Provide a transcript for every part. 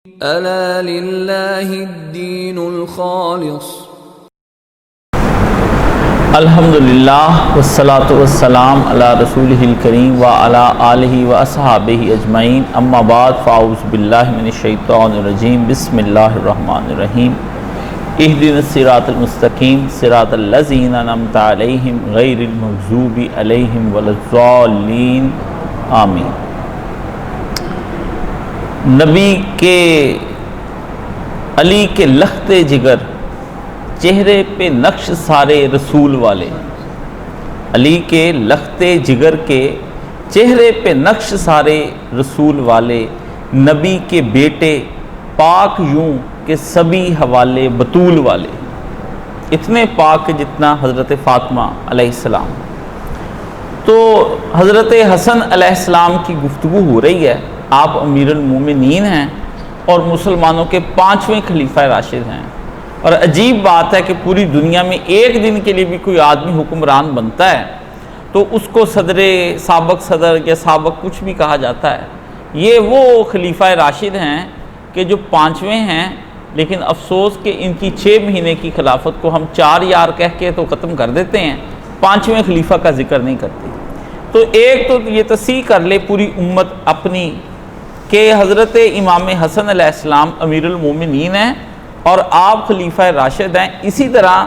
ألا لله الدين الخالص. الحمدللہ والصلاة والسلام علی رسولہ الکریم وعلی آلہ واصحابہ اجمعین، اما بعد فاعوذ باللہ من الشیطان الرجیم، بسم اللہ الرحمن الرحیم۔ اہدنا الصراط المستقیم صراط الذین انعمت علیہم غیر المغضوب علیہم ولا الضالین، آمین۔ نبی کے علی کے لخت جگر، چہرے پہ نقش سارے رسول والے، علی کے لخت جگر کے چہرے پہ نقش سارے رسول والے، نبی کے بیٹے پاک یوں کہ سبھی حوالے بطول والے، اتنے پاک جتنا حضرت فاطمہ علیہ السلام۔ تو حضرت حسن علیہ السلام کی گفتگو ہو رہی ہے، آپ امیر المومنین ہیں اور مسلمانوں کے 5ویں خلیفہ راشد ہیں، اور عجیب بات ہے کہ پوری دنیا میں ایک دن کے لیے بھی کوئی آدمی حکمران بنتا ہے تو اس کو سابق صدر یا سابق کچھ بھی کہا جاتا ہے۔ یہ وہ خلیفہ راشد ہیں کہ جو 5ویں ہیں، لیکن افسوس کہ ان کی 6 مہینے کی خلافت کو ہم 4 یار کہہ کے تو ختم کر دیتے ہیں، 5ویں خلیفہ کا ذکر نہیں کرتے۔ تو ایک تو یہ تصحیح کر لے پوری امت اپنی کہ حضرت امام حسن علیہ السلام امیر المومنین ہیں اور آپ خلیفہ راشد ہیں، اسی طرح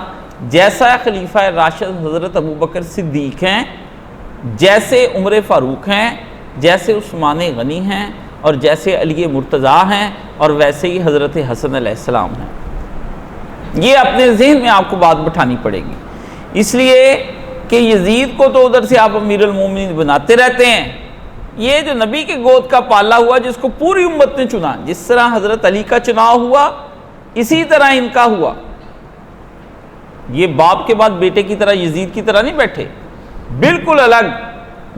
جیسا خلیفہ راشد حضرت ابوبکر صدیق ہیں، جیسے عمر فاروق ہیں، جیسے عثمان غنی ہیں، اور جیسے علی مرتضیٰ ہیں، اور ویسے ہی حضرت حسن علیہ السلام ہیں۔ یہ اپنے ذہن میں آپ کو بات بٹھانی پڑے گی، اس لیے کہ یزید کو تو ادھر سے آپ امیر المومنین بناتے رہتے ہیں، یہ جو نبی کے گود کا پالا ہوا جس کو پوری امت نے چنا، جس طرح حضرت علی کا چناؤ ہوا اسی طرح ان کا ہوا۔ یہ باپ کے بعد بیٹے کی طرح یزید کی طرح نہیں بیٹھے، بالکل الگ۔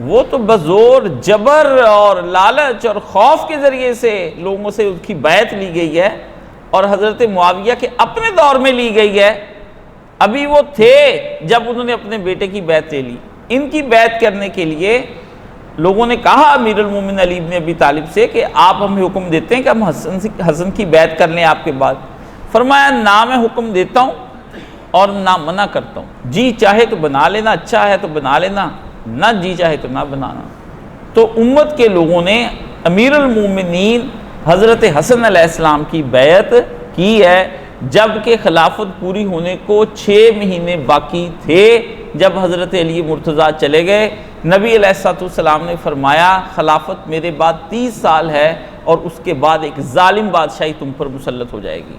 وہ تو بزور جبر اور لالچ اور خوف کے ذریعے سے لوگوں سے اس کی بیعت لی گئی ہے، اور حضرت معاویہ کے اپنے دور میں لی گئی ہے۔ ابھی وہ تھے جب انہوں نے اپنے بیٹے کی بیعت لے لی۔ ان کی بیعت کرنے کے لیے لوگوں نے کہا امیر المومنین علی بن ابی طالب سے کہ آپ ہمیں حکم دیتے ہیں کہ ہم حسن کی بیعت کر لیں آپ کے بعد۔ فرمایا نہ میں حکم دیتا ہوں اور نہ منع کرتا ہوں، جی چاہے تو بنا لینا، اچھا ہے تو بنا لینا، نہ جی چاہے تو نہ بنانا۔ تو امت کے لوگوں نے امیر المومنین حضرت حسن علیہ السلام کی بیعت کی ہے، جب کہ خلافت پوری ہونے کو 6 مہینے باقی تھے، جب حضرت علی مرتضیٰ چلے گئے۔ نبی علیہ السلام نے فرمایا خلافت میرے بعد 30 سال ہے، اور اس کے بعد ایک ظالم بادشاہی تم پر مسلط ہو جائے گی۔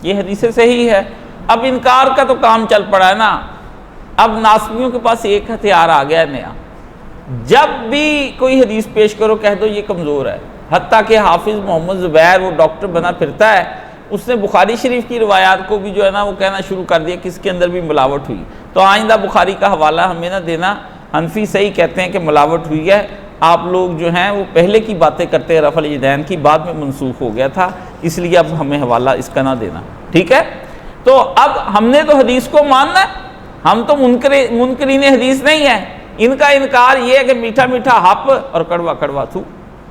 یہ حدیث صحیح ہے۔ اب انکار کا تو کام چل پڑا ہے نا، اب ناسبیوں کے پاس ایک ہتھیار آ گیا نیا، جب بھی کوئی حدیث پیش کرو کہہ دو یہ کمزور ہے۔ حتیٰ کہ حافظ محمد زبیر، وہ ڈاکٹر بنا پھرتا ہے، اس نے بخاری شریف کی روایات کو بھی جو ہے نا وہ کہنا شروع کر دیا کہ اس کے اندر بھی ملاوٹ ہوئی، تو آئندہ بخاری کا حوالہ ہمیں نہ دینا۔ حنفی صحیح کہتے ہیں کہ ملاوٹ ہوئی ہے، آپ لوگ جو ہیں وہ پہلے کی باتیں کرتے ہیں، رفع الیدین کی بعد میں منسوخ ہو گیا تھا، اس لیے اب ہمیں حوالہ اس کا نہ دینا، ٹھیک ہے؟ تو اب ہم نے تو حدیث کو ماننا ہے، ہم تو منکرین حدیث نہیں ہیں۔ ان کا انکار یہ ہے کہ میٹھا میٹھا ہپ اور کڑوا کڑوا تھو۔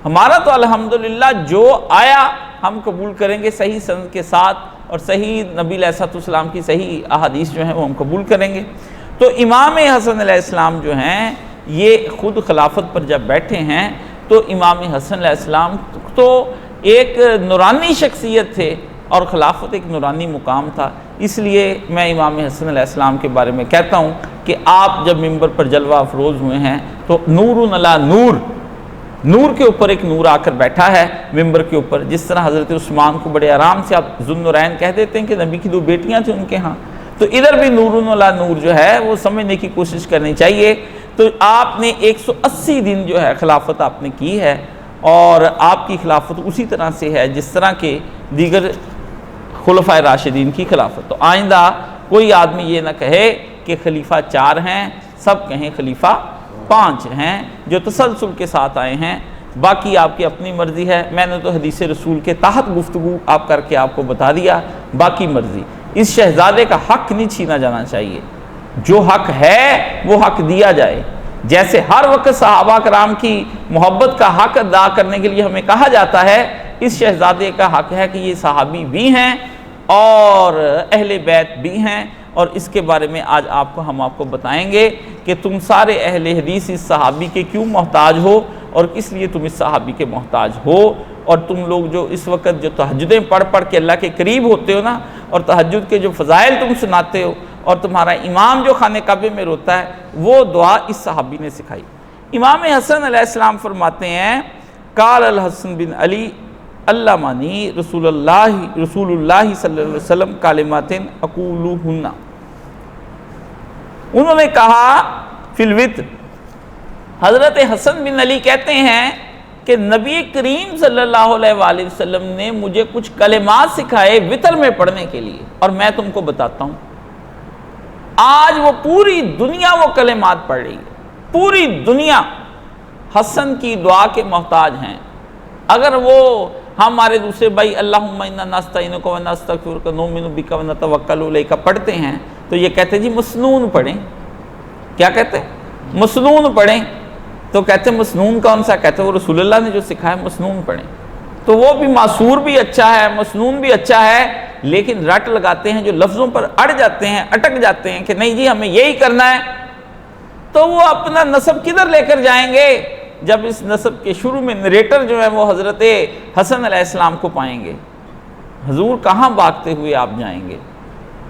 ہمارا تو الحمدللہ جو آیا ہم قبول کریں گے صحیح سند کے ساتھ، اور صحیح نبی علیہ السلام کی صحیح احادیث جو ہیں وہ ہم قبول کریں گے۔ تو امام حسن علیہ السلام جو ہیں یہ خود خلافت پر جب بیٹھے ہیں تو امام حسن علیہ السلام تو ایک نورانی شخصیت تھے، اور خلافت ایک نورانی مقام تھا۔ اس لیے میں امام حسن علیہ السلام کے بارے میں کہتا ہوں کہ آپ جب ممبر پر جلوہ افروز ہوئے ہیں تو نور علی نور، نور کے اوپر ایک نور آ کر بیٹھا ہے ممبر کے اوپر، جس طرح حضرت عثمان کو بڑے آرام سے آپ ذوالنورین کہہ دیتے ہیں کہ نبی کی 2 بیٹیاں تھیں ان کے ہاں، تو ادھر بھی نور علی نور جو ہے وہ سمجھنے کی کوشش کرنی چاہیے۔ تو آپ نے 180 دن جو ہے خلافت آپ نے کی ہے، اور آپ کی خلافت اسی طرح سے ہے جس طرح کے دیگر خلفائے راشدین کی خلافت۔ تو آئندہ کوئی آدمی یہ نہ کہے کہ خلیفہ 4 ہیں، سب کہیں خلیفہ 5 ہیں جو تسلسل کے ساتھ آئے ہیں، باقی آپ کی اپنی مرضی ہے۔ میں نے تو حدیث رسول کے تحت گفتگو آپ کر کے آپ کو بتا دیا، باقی مرضی۔ اس شہزادے کا حق نہیں چھینا جانا چاہیے، جو حق ہے وہ حق دیا جائے۔ جیسے ہر وقت صحابہ کرام کی محبت کا حق ادا کرنے کے لیے ہمیں کہا جاتا ہے اس شہزادے کا حق ہے کہ یہ صحابی بھی ہیں اور اہل بیت بھی ہیں، اور اس کے بارے میں آج ہم آپ کو بتائیں گے کہ تم سارے اہل حدیث اس صحابی کے کیوں محتاج ہو اور کس لیے تم اس صحابی کے محتاج ہو۔ اور تم لوگ جو اس وقت جو تہجدیں پڑھ پڑھ کے اللہ کے قریب ہوتے ہو نا، اور تہجد کے جو فضائل تم سناتے ہو، اور تمہارا امام جو خانہ کعبے میں روتا ہے، وہ دعا اس صحابی نے سکھائی۔ امام حسن علیہ السلام فرماتے ہیں، قال الحسن بن علی علمانی رسول اللہ صلی اللہ علیہ وسلم کلمات اقولہن، انہوں نے کہا فی الوتر، حضرت حسن بن علی کہتے ہیں کہ نبی کریم صلی اللہ علیہ وآلہ وسلم نے مجھے کچھ کلمات سکھائے وتر میں پڑھنے کے لیے، اور میں تم کو بتاتا ہوں۔ آج وہ پوری دنیا وہ کلمات پڑھ رہی ہے، پوری دنیا حسن کی دعا کے محتاج ہیں۔ اگر وہ ہمارے دوسرے بھائی اللہم انا نستعینک و نستغفرک نؤمن بک و نتوکل علیک پڑھتے ہیں تو یہ کہتے ہیں جی مسنون پڑھیں۔ کیا کہتے ہیں؟ مسنون پڑھیں۔ تو کہتے ہیں مسنون کون سا؟ کہتے ہیں وہ رسول اللہ نے جو سکھایا مسنون پڑھیں۔ تو وہ بھی معصور بھی اچھا ہے، مسنون بھی اچھا ہے، لیکن رٹ لگاتے ہیں جو لفظوں پر اڑ جاتے ہیں، اٹک جاتے ہیں کہ نہیں جی ہمیں یہی کرنا ہے، تو وہ اپنا نسب کدھر لے کر جائیں گے جب اس نسب کے شروع میں نریٹر جو ہے وہ حضرت حسن علیہ السلام کو پائیں گے؟ حضور کہاں بھاگتے ہوئے آپ جائیں گے؟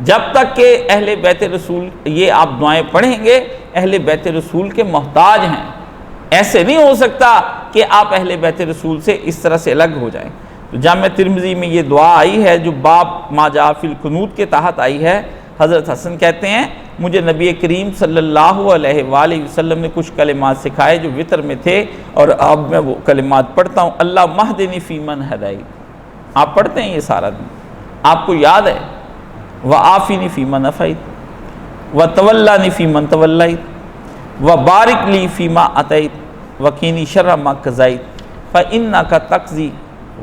جب تک کہ اہل بیت رسول یہ آپ دعائیں پڑھیں گے، اہل بیت رسول کے محتاج ہیں۔ ایسے نہیں ہو سکتا کہ آپ اہل بیت رسول سے اس طرح سے الگ ہو جائیں۔ تو جامع ترمذی میں یہ دعا آئی ہے جو باب ما جاء فی القنوت کے تحت آئی ہے۔ حضرت حسن کہتے ہیں مجھے نبی کریم صلی اللہ علیہ وآلہ وسلم نے کچھ کلمات سکھائے جو وتر میں تھے، اور اب میں وہ کلمات پڑھتا ہوں۔ اللہ مہدنی فی من ہدیت، آپ پڑھتے ہیں یہ سارا دن، آپ کو یاد ہے؟ وعافنی فی من عافیت وتولنی فی من تولیت وبارک لی فیما اعطیت وقینی شر ما قضیت فانک تقضی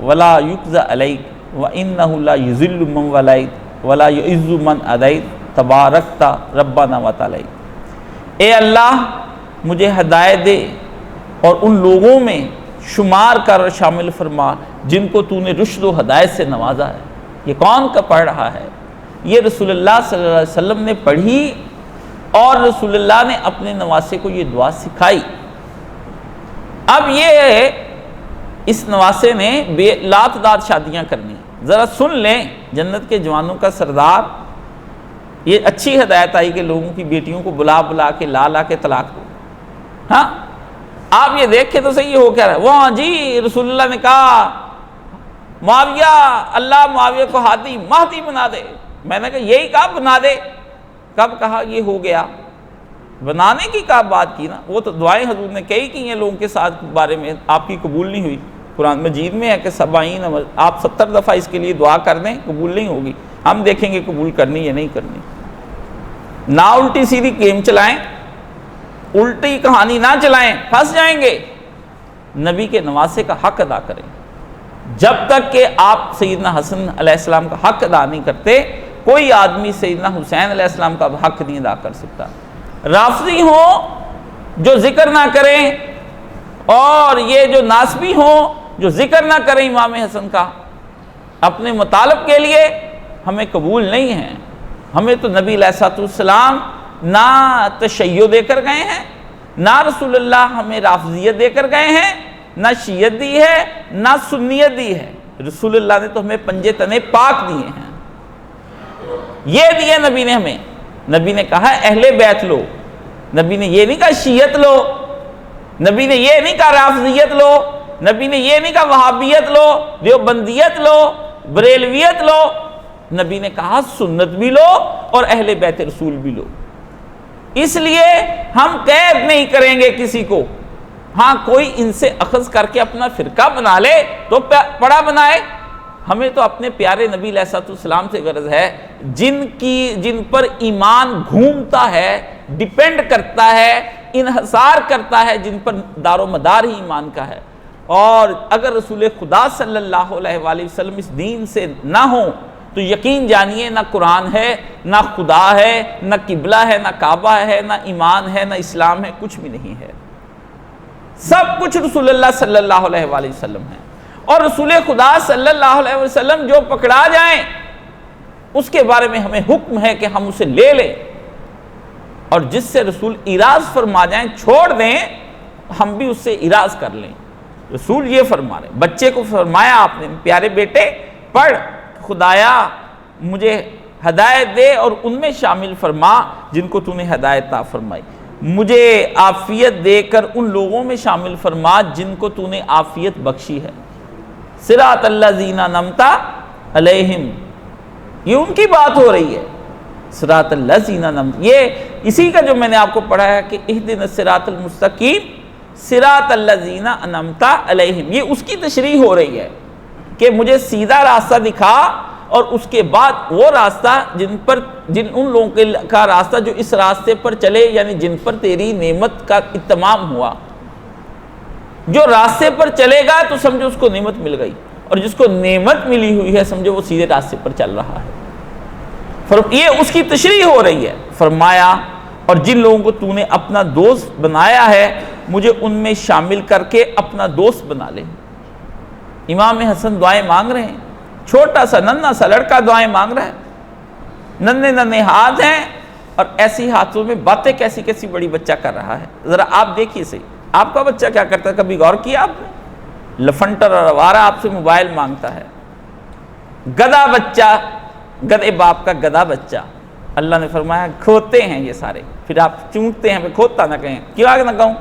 ولا یقضی علیک وانہ لا یذل من ولیت ولا یعز من عادیت تبارکت ربنا و تعالی۔ اے اللہ مجھے ہدایت دے اور ان لوگوں میں شمار کر اور شامل فرما جن کو تو نے رشد و ہدایت سے نوازا ہے۔ یہ کون کا پڑھ رہا ہے؟ یہ رسول اللہ صلی اللہ علیہ وسلم نے پڑھی اور رسول اللہ نے اپنے نواسے کو یہ دعا سکھائی۔ اب یہ اس نواسے نے بے لاتعداد شادیاں کرنی، ذرا سن لیں، جنت کے جوانوں کا سردار، یہ اچھی ہدایت آئی کہ لوگوں کی بیٹیوں کو بلا بلا کے لا کے طلاق دو۔ ہاں آپ یہ دیکھیں تو صحیح ہو کیا رہا ہے؟ وہ جی رسول اللہ نے کہا معاویہ، اللہ معاویہ کو ہادی مہدی بنا دے۔ میں نے کہا یہی کہا بنا دے، کب کہا یہ ہو گیا؟ بنانے کی کیا بات کی نا؟ وہ تو دعائیں حضور نے کئی کی ہیں لوگوں کے ساتھ بارے میں، آپ کی قبول نہیں ہوئی۔ قرآن مجید میں ہے کہ 70 آپ 70 دفعہ اس کے لیے دعا کر دیں، قبول نہیں ہوگی۔ ہم دیکھیں گے قبول کرنی یا نہیں کرنی۔ نہ الٹی سیدھی گیم چلائیں، الٹی کہانی نہ چلائیں، پھنس جائیں گے۔ نبی کے نواسے کا حق ادا کریں۔ جب تک کہ آپ سیدنا حسن علیہ السلام کا حق ادا نہیں کرتے، کوئی آدمی سیدنا حسین علیہ السلام کا حق نہیں ادا کر سکتا۔ رافضی ہوں جو ذکر نہ کریں، اور یہ جو ناسبی ہوں جو ذکر نہ کریں امام حسن کا اپنے مطالب کے لیے، ہمیں قبول نہیں ہے۔ ہمیں تو نبی علیہ السلام نہ تشیع دے کر گئے ہیں، نہ رسول اللہ ہمیں رافضیت دے کر گئے ہیں، نہ شیعت دی ہے نہ سنیت دی ہے۔ رسول اللہ نے تو ہمیں پنجے تنے پاک دیے ہیں، یہ دیے نبی نے ہمیں۔ نبی نے کہا اہل بیت لو، نبی نے یہ نہیں کہا شیعت لو، نبی نے یہ نہیں کہا رافضیت لو، نبی نے یہ نہیں کہا وہابیت لو، دیوبندیت لو، بریلویت لو۔ نبی نے کہا سنت بھی لو اور اہل بیت رسول بھی لو۔ اس لیے ہم قید نہیں کریں گے کسی کو۔ ہاں کوئی ان سے اخذ کر کے اپنا فرقہ بنا لے تو بڑا بنائے، ہمیں تو اپنے پیارے نبی علیہ السلام سے غرض ہے جن پر ایمان گھومتا ہے، ڈیپینڈ کرتا ہے، انحصار کرتا ہے، جن پر دار و مدار ہی ایمان کا ہے۔ اور اگر رسول خدا صلی اللہ علیہ وآلہ وسلم اس دین سے نہ ہوں تو یقین جانیے نہ قرآن ہے، نہ خدا ہے، نہ قبلہ ہے، نہ کعبہ ہے، نہ ایمان ہے، نہ اسلام ہے، کچھ بھی نہیں ہے۔ سب کچھ رسول اللہ صلی اللہ علیہ وآلہ وسلم ہے۔ اور رسول خدا صلی اللہ علیہ وسلم جو پکڑا جائیں اس کے بارے میں ہمیں حکم ہے کہ ہم اسے لے لیں، اور جس سے رسول اراض فرما جائیں چھوڑ دیں، ہم بھی اس سے اراض کر لیں۔ رسول یہ فرما رہے ہیں، بچے کو فرمایا آپ نے پیارے بیٹے پڑھ، خدایا مجھے ہدایت دے اور ان میں شامل فرما جن کو تو نے ہدایت عطا فرمائی، مجھے عافیت دے کر ان لوگوں میں شامل فرما جن کو تو نے عافیت بخشی ہے۔ صراط الذین انعمت علیہم، یہ ان کی بات ہو رہی ہے، صراط الذین انعمت، یہ اسی کا جو میں نے آپ کو پڑھا ہے کہ اہدنا الصراط المستقیم صراط الذین انعمت علیہم، یہ اس کی تشریح ہو رہی ہے کہ مجھے سیدھا راستہ دکھا، اور اس کے بعد وہ راستہ جن ان لوگوں کا راستہ جو اس راستے پر چلے، یعنی جن پر تیری نعمت کا اتمام ہوا۔ جو راستے پر چلے گا تو سمجھو اس کو نعمت مل گئی، اور جس کو نعمت ملی ہوئی ہے سمجھو وہ سیدھے راستے پر چل رہا ہے۔ یہ اس کی تشریح ہو رہی ہے۔ فرمایا اور جن لوگوں کو تو نے اپنا دوست بنایا ہے مجھے ان میں شامل کر کے اپنا دوست بنا لے۔ امام حسن دعائیں مانگ رہے ہیں، چھوٹا سا ننھا سا لڑکا دعائیں مانگ رہا ہے، ننھے ننھے ہاتھ ہیں، اور ایسی ہاتھوں میں باتیں کیسی کیسی بڑی بچہ کر رہا ہے۔ ذرا آپ دیکھیے صحیح، آپ کا بچہ کیا کرتا ہے، کبھی غور کیا آپ نے؟ لفنٹر اور آوارہ آپ سے موبائل مانگتا ہے، گدھا بچہ، گدھے باپ کا گدھا بچہ۔ اللہ نے فرمایا کھوتے ہیں یہ سارے، پھر آپ چونکتے ہیں، کھوتا نہ کہیں، کیوں نہ کہوں؟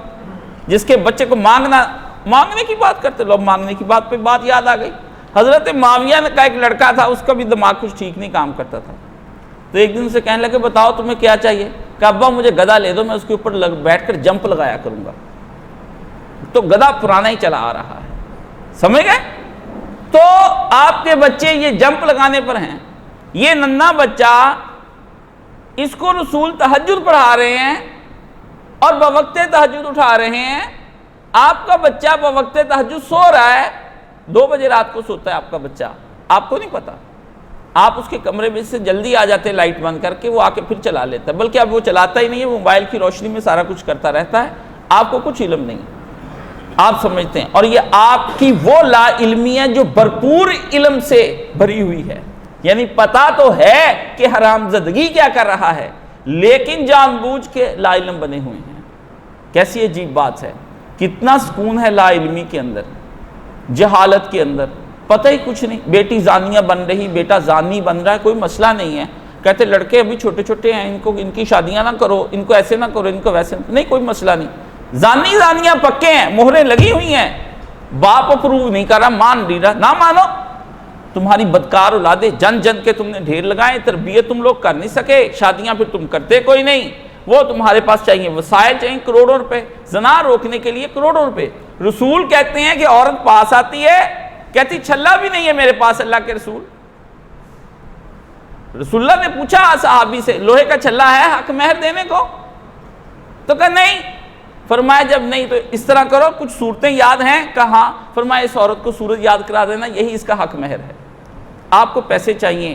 جس کے بچے کو مانگنے کی بات کرتے لوگ، مانگنے کی بات پہ بات یاد آ گئی۔ حضرت معاویہ کا ایک لڑکا تھا، اس کا بھی دماغ کچھ ٹھیک نہیں کام کرتا تھا، تو ایک دن سے کہنے لگے بتاؤ تمہیں کیا چاہیے؟ کہ ابا مجھے گدھا لے دو، میں اس کے اوپر بیٹھ کر جمپ لگایا کروں گا۔ تو گدھا پرانا ہی چلا آ رہا ہے، سمجھ گئے؟ تو آپ کے بچے یہ جمپ لگانے پر ہیں، یہ ننھا بچہ، اس کو رسول تہجد پڑھا رہے ہیں اور بوقت تہجد اٹھا رہے ہیں۔ آپ کا بچہ بوقت تہجد سو رہا ہے، 2 بجے رات کو سوتا ہے آپ کا بچہ، آپ کو نہیں پتا، آپ اس کے کمرے میں سے جلدی آ جاتے لائٹ بند کر کے، وہ آ کے پھر چلا لیتا ہے، بلکہ اب وہ چلاتا ہی نہیں ہے، وہ موبائل کی روشنی میں سارا کچھ کرتا رہتا ہے، آپ کو کچھ علم نہیں، آپ سمجھتے ہیں۔ اور یہ آپ کی وہ لا علمی ہے جو بھرپور علم سے بھری ہوئی ہے، یعنی پتا تو ہے کہ حرام زدگی کیا کر رہا ہے، لیکن جان بوجھ کے لا علم بنے ہوئے ہیں۔ کیسی عجیب بات ہے، کتنا سکون ہے لا علمی کے اندر، جہالت کے اندر، پتہ ہی کچھ نہیں۔ بیٹی زانیہ بن رہی، بیٹا زانی بن رہا ہے، کوئی مسئلہ نہیں ہے، کہتے لڑکے ابھی چھوٹے چھوٹے ہیں، ان کی شادیاں نہ کرو، ان کو ایسے نہ کرو، ان کو ویسے نہیں، کوئی مسئلہ نہیں۔ زانیاں پکے ہیں، مہریں لگی ہوئی ہیں، باپ اپروو نہیں کر رہا، مان نہیں رہا، نہ مانو۔ تمہاری بدکار اولادیں جن جن کے تم نے ڈھیر لگائے، تربیت تم لوگ کر نہیں سکے، شادیاں پھر تم کرتے کوئی نہیں، وہ تمہارے پاس چاہیے وسائل، چاہیے کروڑوں روپے، زنا روکنے کے لیے کروڑوں روپے۔ رسول کہتے ہیں کہ عورت پاس آتی ہے، کہتی چھلا بھی نہیں ہے میرے پاس اللہ کے رسول۔ رسول اللہ نے پوچھا صحابی سے، لوہے کا چھلا ہے حق مہر دینے کو؟ تو کہا نہیں۔ فرمایا جب نہیں تو اس طرح کرو، کچھ صورتیں یاد ہیں؟ کہاں؟ فرمایا اس عورت کو صورت یاد کرا دینا، یہی اس کا حق مہر ہے۔ آپ کو پیسے چاہیے،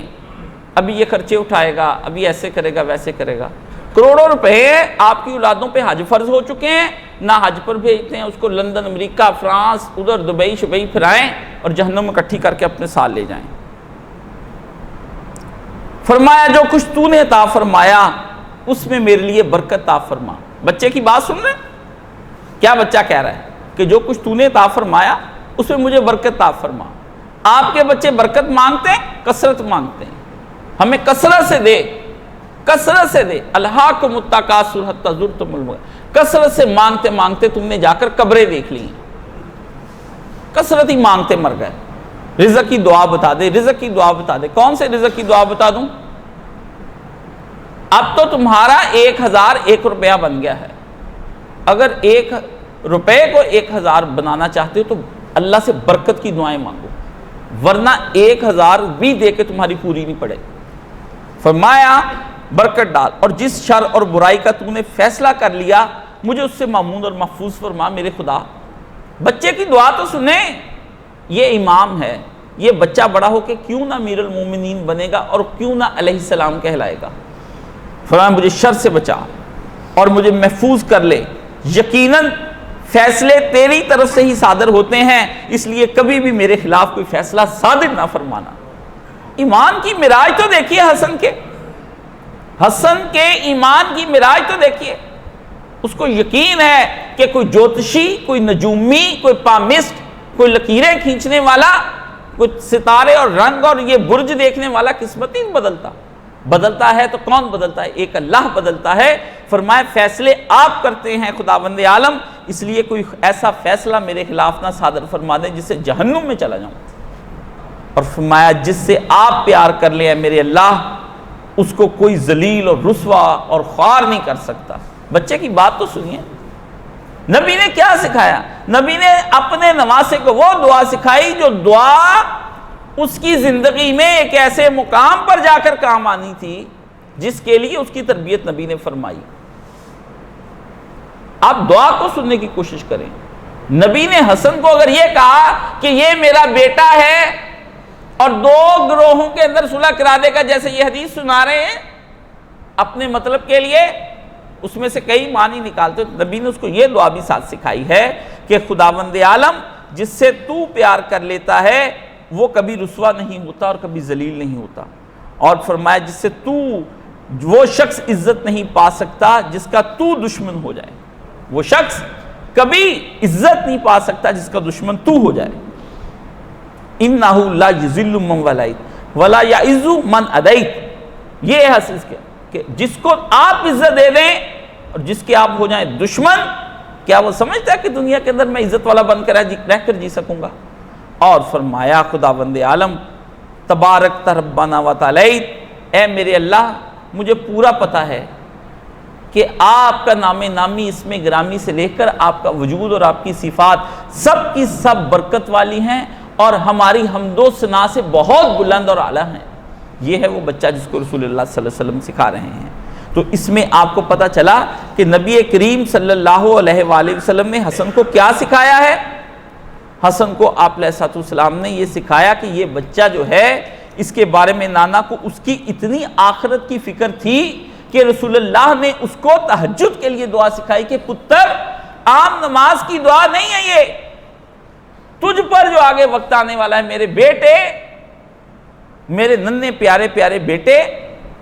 ابھی یہ خرچے اٹھائے گا، ابھی ایسے کرے گا، ویسے کرے گا، کروڑوں روپے آپ کی اولادوں پہ حج فرض ہو چکے ہیں، نہ حج پر بھیجتے ہیں، اس کو لندن، امریکہ، فرانس، ادھر دبئی شبئی پھرائیں اور جہنم اکٹھی کر کے اپنے ساتھ لے جائیں۔ فرمایا جو کچھ تو نے عطا فرمایا اس میں میرے لیے برکت عطا فرما۔ بچے کی بات سن رہے ہیں؟ کیا بچہ کہہ رہا ہے کہ جو کچھ تو نے عطا فرمایا اس میں مجھے برکت عطا فرما۔ آپ کے بچے برکت مانگتے ہیں، کثرت مانگتے ہیں، ہمیں کثرت سے دے، کثرت سے دے۔ الہاکم التکاثر حتی زرتم المقابر، کثرت سے مانگتے مانگتے تم نے جا کر قبریں دیکھ لی، کثرت ہی مانگتے مر گئے۔ رزق کی دعا بتا دے، رزق کی دعا بتا دے۔ کون سے رزق کی دعا بتا دوں؟ اب تو تمہارا 1001 روپیہ بن گیا ہے، اگر 1 روپے کو 1000 بنانا چاہتے ہو تو اللہ سے برکت کی دعائیں مانگو، ورنہ 1000 بھی دے کے تمہاری پوری نہیں پڑے۔ فرمایا برکت ڈال، اور جس شر اور برائی کا تو نے فیصلہ کر لیا مجھے اس سے معمون اور محفوظ فرما میرے خدا۔ بچے کی دعا تو سنیں، یہ امام ہے، یہ بچہ بڑا ہو کے کیوں نہ امیر المومنین بنے گا اور کیوں نہ علیہ السلام کہلائے گا۔ فرمایا مجھے شر سے بچا اور مجھے محفوظ کر لے، یقیناً فیصلے تیری طرف سے ہی صادر ہوتے ہیں، اس لیے کبھی بھی میرے خلاف کوئی فیصلہ صادر نہ فرمانا۔ ایمان کی معراج تو دیکھیے حسن کے ایمان کی معراج تو دیکھیے۔ اس کو یقین ہے کہ کوئی جوتشی، کوئی نجومی، کوئی پامسٹ، کوئی لکیریں کھینچنے والا، کوئی ستارے اور رنگ اور یہ برج دیکھنے والا قسمت نہیں بدلتا ہے تو کون بدلتا ہے؟ ایک اللہ بدلتا ہے۔ فرمائے فیصلے آپ کرتے ہیں خداوند عالم، اس لیے کوئی ایسا فیصلہ میرے خلاف نہ صادر فرما دیں جس سے جہنم میں چلا جاؤں۔ اور فرمایا جس سے آپ پیار کر لیں میرے اللہ، اس کو کوئی ذلیل اور رسوا اور خوار نہیں کر سکتا۔ بچے کی بات تو سنیے، نبی نے کیا سکھایا؟ نبی نے اپنے نواسے کو وہ دعا سکھائی جو دعا اس کی زندگی میں ایک ایسے مقام پر جا کر کام آنی تھی جس کے لیے اس کی تربیت نبی نے فرمائی۔ آپ دعا کو سننے کی کوشش کریں۔ نبی نے حسن کو اگر یہ کہا کہ یہ میرا بیٹا ہے اور دو گروہوں کے اندر صلح کرا دے گا، جیسے یہ حدیث سنا رہے ہیں اپنے مطلب کے لیے، اس میں سے کئی معنی نکالتے، نبی نے اس کو یہ دعا بھی ساتھ سکھائی ہے کہ خداوند عالم جس سے تو پیار کر لیتا ہے وہ کبھی رسوا نہیں ہوتا اور کبھی ذلیل نہیں ہوتا، اور فرمایا جس سے تو وہ شخص عزت نہیں پا سکتا جس کا تو دشمن ہو جائے، وہ شخص کبھی عزت نہیں پا سکتا جس کا دشمن تو ہو جائے۔ اِنَّهُ لَا يُذِلُّ مَنْ وَلَيْتَ وَلَا يَعِزُّ مَنْ عَدَيْتَ، یہ ہے حدیث کہ جس کو آپ عزت دے دیں اور جس کے آپ ہو جائیں دشمن، کیا وہ سمجھتا ہے کہ دنیا کے اندر میں عزت والا بن کر رہ کر جی سکوں گا؟ اور فرمایا خداوند عالم تبارک ربنا و تعالیت، اے میرے اللہ مجھے پورا پتہ ہے کہ آپ کا نام نامی اسم گرامی سے لے کر آپ کا وجود اور آپ کی صفات سب کی سب برکت والی ہیں اور ہماری حمد و ثنا سے بہت بلند اور اعلیٰ ہیں۔ یہ ہے وہ بچہ جس کو رسول اللہ صلی اللہ علیہ وسلم سکھا رہے ہیں۔ تو اس میں آپ کو پتہ چلا کہ نبی کریم صلی اللہ علیہ وآلہ وسلم نے حسن کو کیا سکھایا ہے۔ حسن کو آپ علیہ السلام نے یہ سکھایا کہ یہ بچہ جو ہے اس کے بارے میں نانا کو اس کی اتنی آخرت کی فکر تھی کہ رسول اللہ نے اس کو تہجد کے لیے دعا سکھائی کہ پتر عام نماز کی دعا نہیں ہے، یہ تجھ پر جو آگے وقت آنے والا ہے میرے بیٹے، میرے ننھے پیارے پیارے بیٹے،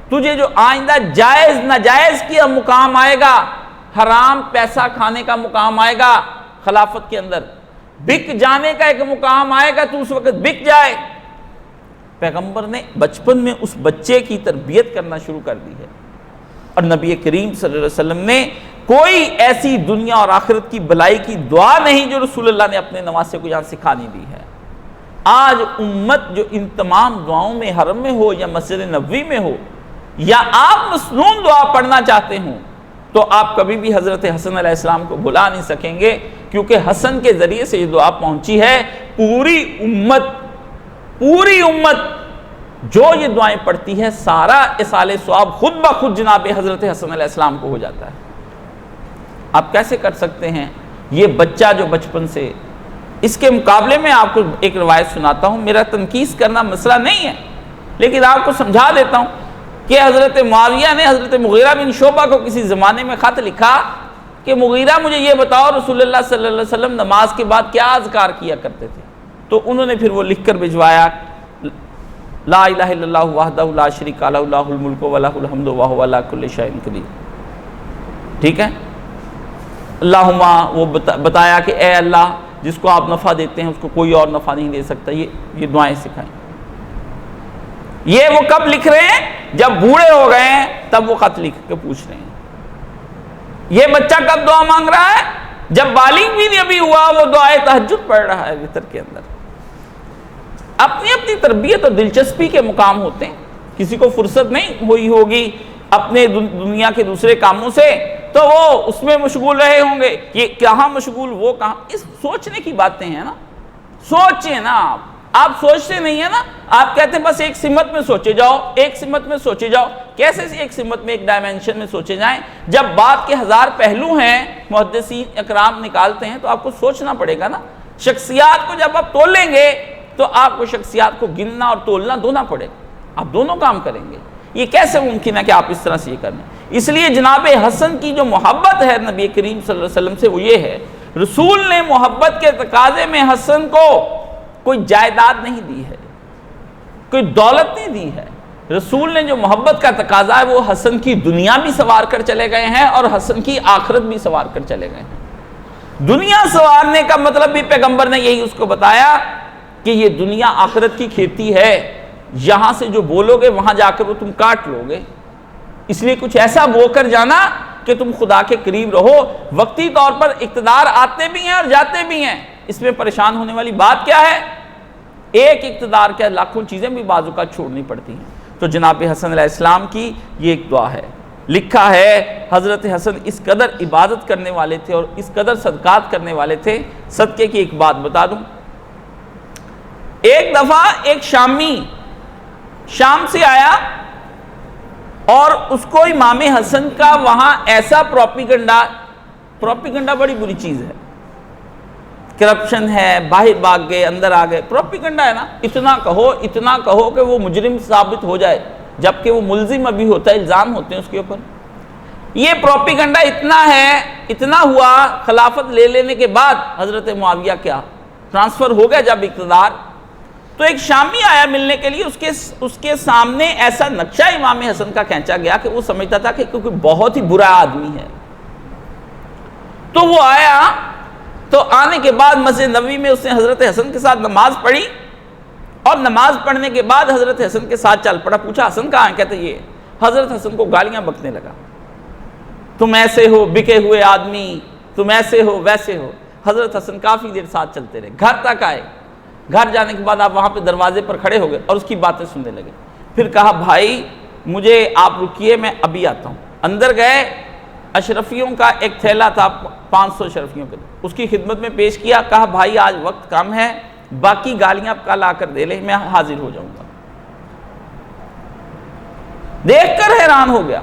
تجھے جو آئندہ جائز ناجائز کی مقام آئے گا، حرام پیسہ کھانے کا مقام آئے گا، خلافت کے اندر بک جانے کا ایک مقام آئے گا، تو اس وقت بک جائے۔ پیغمبر نے بچپن میں اس بچے کی تربیت کرنا شروع کر دی ہے، اور نبی کریم صلی اللہ علیہ وسلم نے کوئی ایسی دنیا اور آخرت کی بلائی کی دعا نہیں جو رسول اللہ نے اپنے نواسے کو یہاں سکھانی دی ہے۔ آج امت جو ان تمام دعاؤں میں حرم میں ہو یا مسجد نبوی میں ہو یا آپ مسنون دعا پڑھنا چاہتے ہوں تو آپ کبھی بھی حضرت حسن علیہ السلام کو بھلا نہیں سکیں گے، کیونکہ حسن کے ذریعے سے یہ دعا پہنچی ہے۔ پوری امت جو یہ دعائیں پڑھتی ہے سارا اصال ثواب خود بخود جناب حضرت حسن علیہ السلام کو ہو جاتا ہے۔ آپ کیسے کر سکتے ہیں؟ یہ بچہ جو بچپن سے، اس کے مقابلے میں آپ کو ایک روایت سناتا ہوں، میرا تنقید کرنا مسئلہ نہیں ہے لیکن آپ کو سمجھا دیتا ہوں کہ حضرت معاویہ نے حضرت مغیرہ بن شعبہ کو کسی زمانے میں خط لکھا کہ مغیرہ مجھے یہ بتاؤ رسول اللہ صلی اللہ علیہ وسلم نماز کے بعد کیا اذکار کیا کرتے تھے؟ تو انہوں نے پھر وہ لکھ کر بھجوایا، لا الہ الا اللہ وحدہ لا شریک لہ لہ الملک و لہ الحمد وہو علی کل شیء قدیر۔ ٹھیک ہے، اللہم، وہ بتایا کہ اے اللہ جس کو آپ نفع دیتے ہیں اس کو کوئی اور نفع نہیں دے سکتا، یہ دعائیں سکھائیں۔ یہ وہ کب لکھ رہے ہیں؟ جب بوڑھے ہو گئے ہیں تب وہ خط لکھ کے پوچھ رہے ہیں۔ یہ بچہ کب دعا مانگ رہا ہے؟ جب بالغ بھی نہیں ابھی ہوا، وہ دعائے تہجد پڑھ رہا ہے وتر کے اندر۔ اپنی اپنی تربیت اور دلچسپی کے مقام ہوتے ہیں، کسی کو فرصت نہیں ہوئی ہوگی اپنے دنیا کے دوسرے کاموں سے تو وہ اس میں مشغول رہے ہوں گے، یہ کہاں مشغول وہ کہاں۔ اس سوچنے کی باتیں ہیں نا، سوچیں نا، آپ سوچتے نہیں ہیں نا، آپ کہتے ہیں بس ایک سمت میں سوچے جاؤ، ایک سمت میں سوچے جاؤ۔ کیسے ایک سمت میں، ایک ڈائمنشن میں سوچے جائیں؟ جب بات کے ہزار پہلو ہیں، محدثین اکرام نکالتے ہیں تو آپ کو سوچنا پڑے گا نا۔ شخصیات کو جب آپ تولیں گے تو آپ کو شخصیات کو گننا اور تولنا دونوں پڑے گا، آپ دونوں کام کریں گے۔ یہ کیسے ممکن ہے کہ آپ اس طرح سے یہ کریں؟ اس لیے جناب حسن کی جو محبت ہے نبی کریم صلی اللہ علیہ وسلم سے وہ یہ ہے رسول نے محبت کے تقاضے میں حسن کو کوئی جائیداد نہیں دی ہے، کوئی دولت نہیں دی ہے۔ رسول نے جو محبت کا تقاضا ہے وہ حسن کی دنیا بھی سوار کر چلے گئے ہیں اور حسن کی آخرت بھی سوار کر چلے گئے ہیں۔ دنیا سوارنے کا مطلب بھی پیغمبر نے یہی اس کو بتایا کہ یہ دنیا آخرت کی کھیتی ہے، یہاں سے جو بولو گے وہاں جا کر وہ تم کاٹ لو گے، اس لیے کچھ ایسا بو کر جانا کہ تم خدا کے قریب رہو۔ وقتی طور پر اقتدار آتے بھی ہیں اور جاتے بھی ہیں، اس میں پریشان ہونے والی بات کیا ہے؟ ایک اقتدار کیا لاکھوں چیزیں بھی بعض اوقات چھوڑنی پڑتی ہیں۔ تو جناب حسن علیہ السلام کی یہ ایک دعا ہے، لکھا ہے حضرت حسن اس قدر عبادت کرنے والے تھے اور اس قدر صدقات کرنے والے تھے۔ صدقے کی ایک بات بتا دوں، ایک دفعہ ایک شامی شام سے آیا اور اس کو امام حسن کا وہاں ایسا پروپیگنڈا بڑی بری چیز ہے، کرپشن ہے، باہر بھاگ گئے اندر آ گئے، پروپیگنڈا ہے نا، اتنا کہو کہ وہ مجرم ثابت ہو جائے جبکہ وہ ملزم ابھی ہوتا ہے، الزام ہوتے ہیں اس کے اوپر۔ یہ پروپیگنڈا اتنا ہے، اتنا ہوا، خلافت لے لینے کے بعد حضرت معاویہ کیا ٹرانسفر ہو گیا جب اقتدار، تو ایک شامی آیا ملنے کے لیے، اس کے سامنے ایسا نقشہ امام حسن کا کھینچا گیا کہ وہ سمجھتا تھا کہ کیونکہ بہت ہی برا آدمی ہے۔ تو وہ آیا، تو آنے کے بعد مسجد نبوی میں اس نے حضرت حسن کے ساتھ نماز پڑھی اور نماز پڑھنے کے بعد حضرت حسن کے ساتھ چل پڑا۔ پوچھا حسن کہاں ہے؟ کہتے یہ۔ حضرت حسن کو گالیاں بکنے لگا، تم ایسے ہو بکے ہوئے آدمی، تم ایسے ہو ویسے ہو۔ حضرت حسن کافی دیر ساتھ چلتے رہے، گھر تک آئے۔ گھر جانے کے بعد آپ وہاں پہ دروازے پر کھڑے ہو گئے اور اس کی باتیں سننے لگے۔ پھر کہا بھائی مجھے آپ رکیے، میں ابھی آتا ہوں۔ اندر گئے، اشرفیوں کا ایک تھیلا تھا 500 اشرفیوں کے، اس کی خدمت میں پیش کیا، کہا بھائی آج وقت کم ہے، باقی گالیاں آپ کل آ کر دے لیں، میں حاضر ہو جاؤں گا۔ دیکھ کر حیران ہو گیا،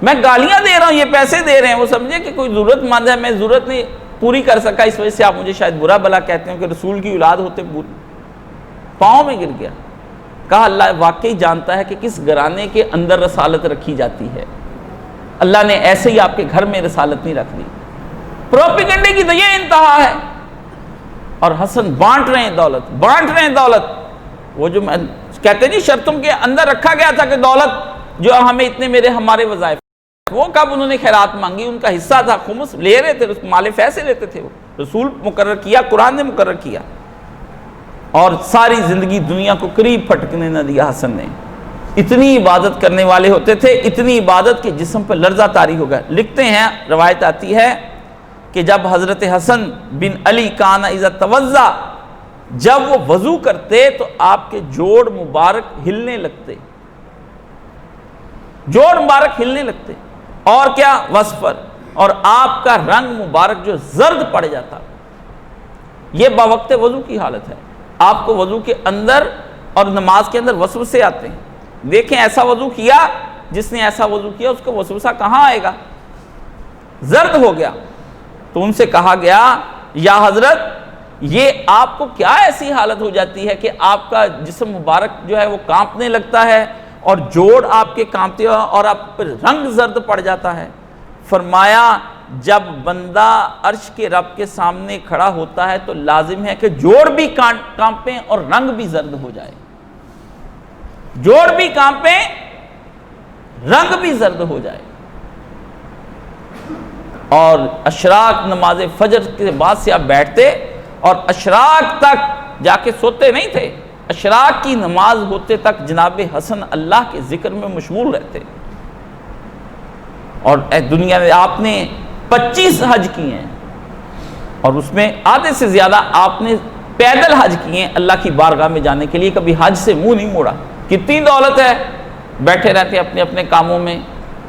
میں گالیاں دے رہا ہوں، یہ پیسے دے رہے ہیں۔ وہ سمجھے کہ کوئی ضرورت مند ہے، میں ضرورت نہیں پوری کر سکا، اس وجہ سے آپ مجھے شاید برا بلا کہتے ہیں کہ رسول کی اولاد ہوتے پاؤں میں گر گیا۔ کہا اللہ واقعی جانتا ہے کہ کس گھرانے کے اندر رسالت رکھی جاتی ہے، اللہ نے ایسے ہی آپ کے گھر میں رسالت نہیں رکھ دی۔ پروپیگنڈے کی تو یہ انتہا ہے۔ اور حسن بانٹ رہے ہیں دولت، وہ جو کہتے ہیں جی شرطوں کے اندر رکھا گیا تھا کہ دولت جو ہمیں اتنے ہمارے وظائف، وہ کب انہوں نے خیرات مانگی، ان کا حصہ تھا، خمس لے رہے تھے، مال فیصے لیتے تھے، وہ رسول مقرر کیا، قرآن نے مقرر کیا، اور ساری زندگی دنیا کو قریب پھٹکنے نہ دیا۔ حسن نے اتنی عبادت کرنے والے ہوتے تھے، اتنی عبادت کہ جسم پر لرزہ طاری ہو گیا۔ لکھتے ہیں، روایت آتی ہے کہ جب حضرت حسن بن علی کان اذا توضا، جب وہ وضو کرتے تو آپ کے جوڑ مبارک ہلنے لگتے، اور کیا وصفر، اور آپ کا رنگ مبارک جو زرد پڑ جاتا۔ یہ باوقت وضو کی حالت ہے، آپ کو وضو کے اندر اور نماز کے اندر وسوسے آتے ہیں۔ دیکھیں ایسا وضو کیا، جس نے ایسا وضو کیا اس کو وسوسہ کہاں آئے گا، زرد ہو گیا۔ تو ان سے کہا گیا یا حضرت یہ آپ کو کیا ایسی حالت ہو جاتی ہے کہ آپ کا جسم مبارک جو ہے وہ کانپنے لگتا ہے اور جوڑ آپ کے کانپتے ہیں اور آپ پر رنگ زرد پڑ جاتا ہے؟ فرمایا جب بندہ عرش کے رب کے سامنے کھڑا ہوتا ہے تو لازم ہے کہ جوڑ بھی کانپیں اور رنگ بھی زرد ہو جائے، جوڑ بھی کانپیں رنگ بھی زرد ہو جائے۔ اور اشراق نماز فجر کے بعد سے آپ بیٹھتے اور اشراق تک جا کے سوتے نہیں تھے، اشراق کی نماز ہوتے تک جناب حسن اللہ کے ذکر میں مشغول رہتے۔ اور دنیا میں آپ نے 25 حج کیے ہیں اور اس میں آدھے سے زیادہ آپ نے پیدل حج کیے ہیں اللہ کی بارگاہ میں جانے کے لیے، کبھی حج سے منہ نہیں موڑا۔ کتنی دولت ہے، بیٹھے رہتے اپنے اپنے کاموں میں،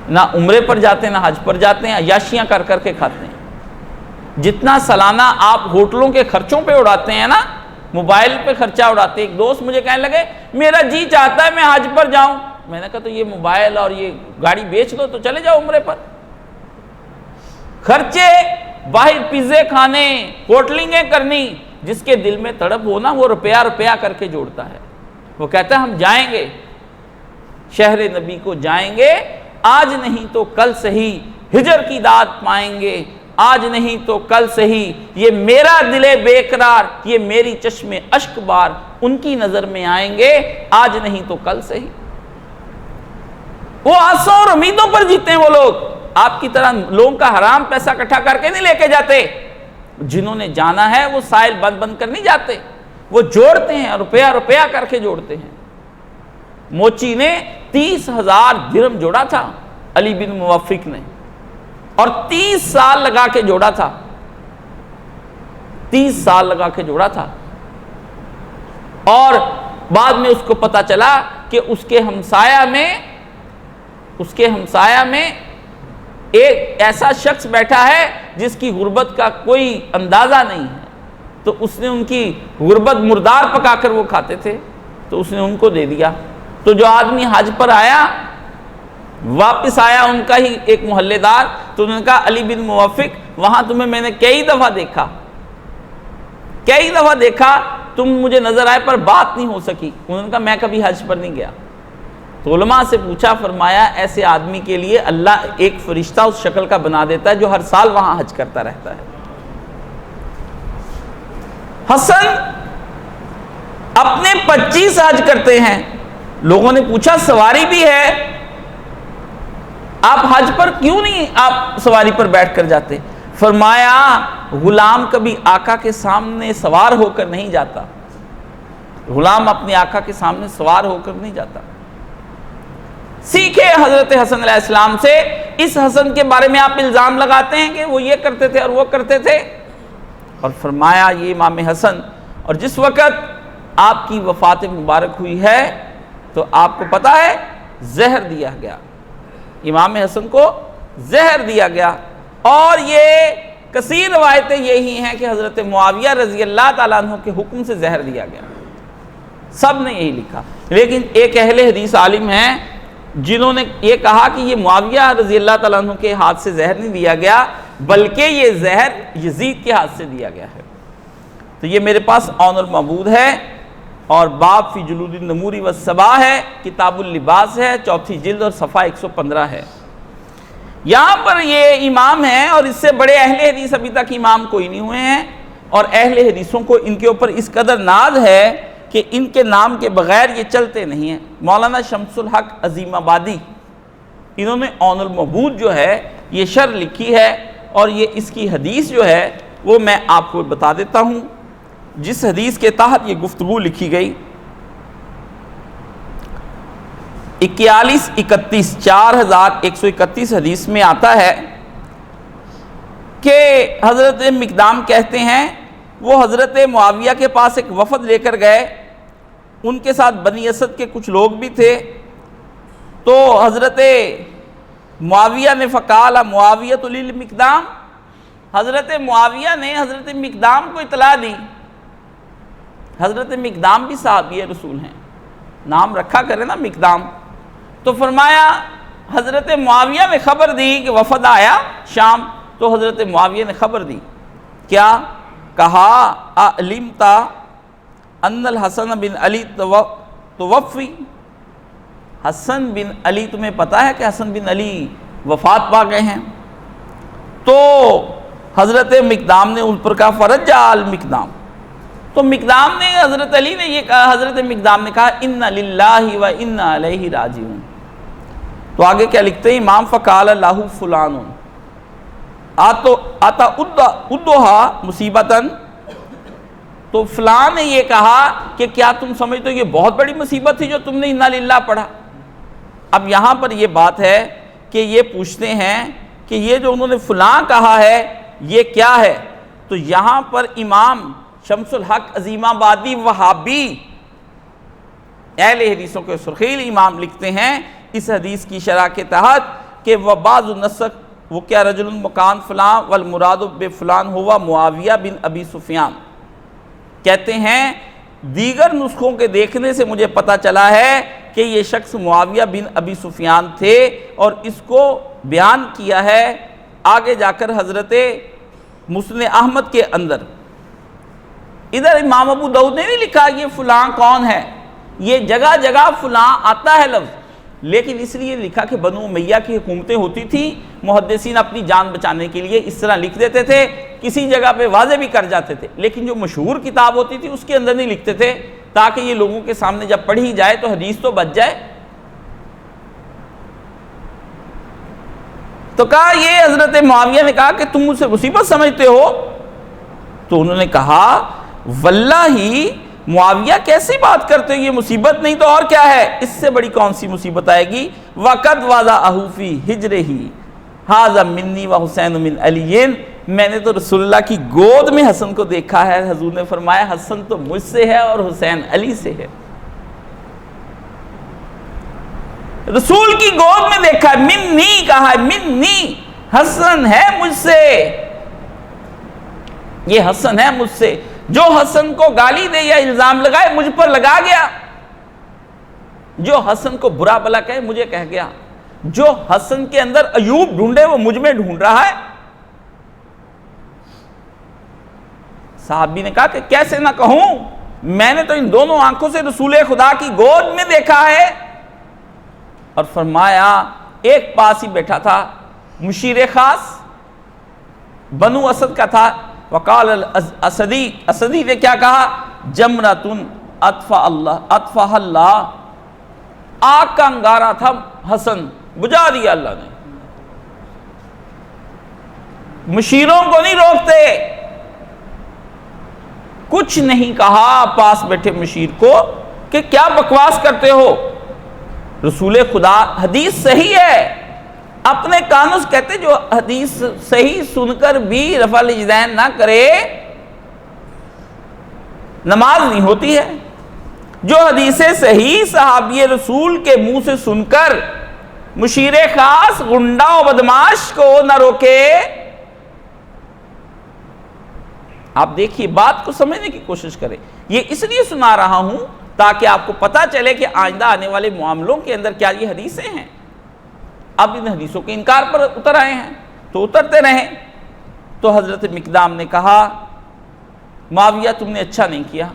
نہ عمرے پر جاتے ہیں نہ حج پر جاتے ہیں، عیاشیاں کر کر کے کھاتے ہیں۔ جتنا سالانہ آپ ہوٹلوں کے خرچوں پہ اڑاتے ہیں نا، موبائل پہ خرچہ اڑاتے۔ ایک دوست مجھے کہنے لگے میرا جی چاہتا ہے میں حج پر جاؤں، میں نے کہا تو یہ موبائل اور یہ گاڑی بیچ دو تو چلے جاؤ عمرے پر۔ خرچے باہر پیزے کھانے، ہوٹلنگیں کرنی، جس کے دل میں تڑپ ہو نا وہ روپیہ روپیہ کر کے جوڑتا ہے۔ وہ کہتا ہے ہم جائیں گے شہر نبی کو، جائیں گے آج نہیں تو کل سے ہی ہجر کی داد پائیں گے، آج نہیں تو کل سہی، یہ میرا دل بے قرار، یہ میری چشم اشک بار، ان کی نظر میں آئیں گے آج نہیں تو کل سہی۔ وہ آسوں اور امیدوں پر جیتے ہیں وہ لوگ، آپ کی طرح لوگوں کا حرام پیسہ اکٹھا کر کے نہیں لے کے جاتے۔ جنہوں نے جانا ہے وہ سائل بند بند کر نہیں جاتے، وہ جوڑتے ہیں، روپیہ روپیہ کر کے جوڑتے ہیں۔ موچی نے 30,000 درہم جوڑا تھا علی بن موفق نے، اور 30 سال لگا کے جوڑا تھا، 30 سال لگا کے جوڑا تھا، اور بعد میں اس کو پتا چلا کہ اس کے ہمسایہ میں ایک ایسا شخص بیٹھا ہے جس کی غربت کا کوئی اندازہ نہیں ہے، تو اس نے ان کی غربت مردار پکا کر وہ کھاتے تھے، تو اس نے ان کو دے دیا۔ تو جو آدمی حج پر آیا، واپس آیا ان کا ہی ایک محلے دار، تو انہوں نے کہا علی بن موفق وہاں تمہیں میں نے کئی دفعہ دیکھا، تم مجھے نظر آئے پر بات نہیں ہو سکی۔ انہوں نے کہا میں کبھی حج پر نہیں گیا۔ تو علماء سے پوچھا، فرمایا ایسے آدمی کے لیے اللہ ایک فرشتہ اس شکل کا بنا دیتا ہے جو ہر سال وہاں حج کرتا رہتا ہے۔ حسن اپنے 25 حج کرتے ہیں، لوگوں نے پوچھا سواری بھی ہے، آپ حج پر کیوں نہیں آپ سواری پر بیٹھ کر جاتے؟ فرمایا غلام کبھی آقا کے سامنے سوار ہو کر نہیں جاتا، غلام اپنے آقا کے سامنے سوار ہو کر نہیں جاتا۔ سیکھے حضرت حسن علیہ السلام سے۔ اس حسن کے بارے میں آپ الزام لگاتے ہیں کہ وہ یہ کرتے تھے اور وہ کرتے تھے، اور فرمایا یہ امام حسن، اور جس وقت آپ کی وفات مبارک ہوئی ہے تو آپ کو پتا ہے زہر دیا گیا، امام حسن کو زہر دیا گیا، اور یہ کثیر روایتیں یہی ہیں کہ حضرت معاویہ رضی اللہ تعالیٰ عنہ کے حکم سے زہر دیا گیا، سب نے یہی لکھا۔ لیکن ایک اہل حدیث عالم ہیں جنہوں نے یہ کہا کہ یہ معاویہ رضی اللہ تعالیٰ عنہ کے ہاتھ سے زہر نہیں دیا گیا، بلکہ یہ زہر یزید کے ہاتھ سے دیا گیا ہے۔ تو یہ میرے پاس عون المعبود ہے، اور باب فی جلود النمور والصبا ہے، کتاب اللباس ہے، 4 جلد اور صفحہ 115 ہے۔ یہاں پر یہ امام ہیں، اور اس سے بڑے اہل حدیث ابھی تک امام کوئی نہیں ہوئے ہیں، اور اہل حدیثوں کو ان کے اوپر اس قدر ناز ہے کہ ان کے نام کے بغیر یہ چلتے نہیں ہیں۔ مولانا شمس الحق عظیم آبادی، انہوں نے عون المعبود جو ہے یہ شرح لکھی ہے، اور یہ اس کی حدیث جو ہے وہ میں آپ کو بتا دیتا ہوں، جس حدیث کے تحت یہ گفتگو لکھی گئی۔ 4131 حدیث میں آتا ہے کہ حضرت مقدام کہتے ہیں وہ حضرت معاویہ کے پاس ایک وفد لے کر گئے، ان کے ساتھ بنی اسد کے کچھ لوگ بھی تھے، تو حضرت معاویہ نے فقال معاویۃ للمقدام، حضرت معاویہ نے حضرت مقدام کو اطلاع دی۔ حضرت مقدام بھی صحابی رسول ہیں، نام رکھا کرے نا مقدام، تو فرمایا حضرت معاویہ نے خبر دی کہ وفد آیا شام، تو حضرت معاویہ نے خبر دی، کیا کہا علمتا ان الحسن بن علی توفی، حسن بن علی تمہیں پتا ہے کہ حسن بن علی وفات پا گئے ہیں؟ تو حضرت مقدام نے ان پر کہا فرجع المقدام، تو مقدام نے حضرت علی نے یہ کہا، حضرت مقدام نے کہا ان للہ و انا الیہ راجعون۔ تو آگے کیا لکھتے ہیں امام، فقال اللہ فلان آتا ادھا مصیبتاً، تو فلان نے یہ کہا کہ کیا تم سمجھتے ہو یہ بہت بڑی مصیبت تھی جو تم نے انا للہ پڑھا؟ اب یہاں پر یہ بات ہے کہ یہ پوچھتے ہیں کہ یہ جو انہوں نے فلاں کہا ہے یہ کیا ہے؟ تو یہاں پر امام شمس الحق عظیم آبادی وہابی اہل حدیثوں کے سرخیل امام لکھتے ہیں اس حدیث کی شرح کے تحت کہ وبعض النسخ وہ کیا رجل مکان فلاں والمراد بفلان ہوا معاویہ بن ابی سفیان، کہتے ہیں دیگر نسخوں کے دیکھنے سے مجھے پتا چلا ہے کہ یہ شخص معاویہ بن ابی سفیان تھے، اور اس کو بیان کیا ہے آگے جا کر حضرت مسند احمد کے اندر۔ ادھر امام ابو داؤد نے نہیں لکھا یہ فلاں کون ہے، یہ جگہ جگہ فلاں آتا ہے لفظ، لیکن اس لیے لکھا کہ بنو امیہ کی حکومتیں ہوتی تھیں، محدثین اپنی جان بچانے کے لیے اس طرح لکھ دیتے تھے، کسی جگہ پہ واضح بھی کر جاتے تھے، لیکن جو مشہور کتاب ہوتی تھی اس کے اندر نہیں لکھتے تھے تاکہ یہ لوگوں کے سامنے جب پڑھی جائے تو حدیث تو بچ جائے۔ تو کہا یہ حضرت معاویہ نے کہا کہ تم مجھ سے مصیبت سمجھتے ہو؟ تو انہوں نے کہا واللہ معاویہ کیسی بات کرتے ہو، یہ مصیبت نہیں تو اور کیا ہے، اس سے بڑی کون سی مصیبت آئے گی؟ وَقَدْ وَضَعَهُ فِي حِجْرِهِ هَذَا مِنِّي وَحُسَيْنُ مِنْ عَلِيٍّ، میں نے تو رسول اللہ کی گود میں حسن کو دیکھا ہے، حضور نے فرمایا حسن تو مجھ سے ہے اور حسین علی سے ہے۔ رسول کی گود میں دیکھا ہے، منی کہا ہے، منی، حسن ہے مجھ سے، یہ حسن ہے مجھ سے۔ جو حسن کو گالی دے یا الزام لگائے مجھ پر لگا گیا، جو حسن کو برا بلا کہے مجھے کہہ گیا، جو حسن کے اندر عیوب ڈھونڈے وہ مجھ میں ڈھونڈ رہا ہے۔ صحابی نے کہا کہ کیسے نہ کہوں، میں نے تو ان دونوں آنکھوں سے رسول خدا کی گود میں دیکھا ہے۔ اور فرمایا ایک پاس ہی بیٹھا تھا، مشیر خاص بنو اسد کا تھا، وقال الاسدی، اسدی نے کیا کہا؟ جمرتن اطفا اللہ، آگ کا انگارہ تھا حسن، بجھا دیا اللہ نے۔ مشیروں کو نہیں روکتے، کچھ نہیں کہا پاس بیٹھے مشیر کو کہ کیا بکواس کرتے ہو، رسول خدا حدیث صحیح ہے۔ اپنے کانوں سے کہتے جو حدیث صحیح سن کر بھی رفع الیدین نہ کرے نماز نہیں ہوتی ہے۔ جو حدیث صحیح صحابی رسول کے منہ سے سن کر مشیر خاص غنڈہ و بدماش کو نہ روکے۔ آپ دیکھیے بات کو سمجھنے کی کوشش کریں، یہ اس لیے سنا رہا ہوں تاکہ آپ کو پتا چلے کہ آئندہ آنے والے معاملوں کے اندر کیا یہ حدیثیں ہیں۔ اب ان حدیثوں کے انکار پر اتر آئے ہیں تو اترتے رہیں۔ تو حضرت مقدام نے کہا معاویہ تم نے اچھا نہیں کیا،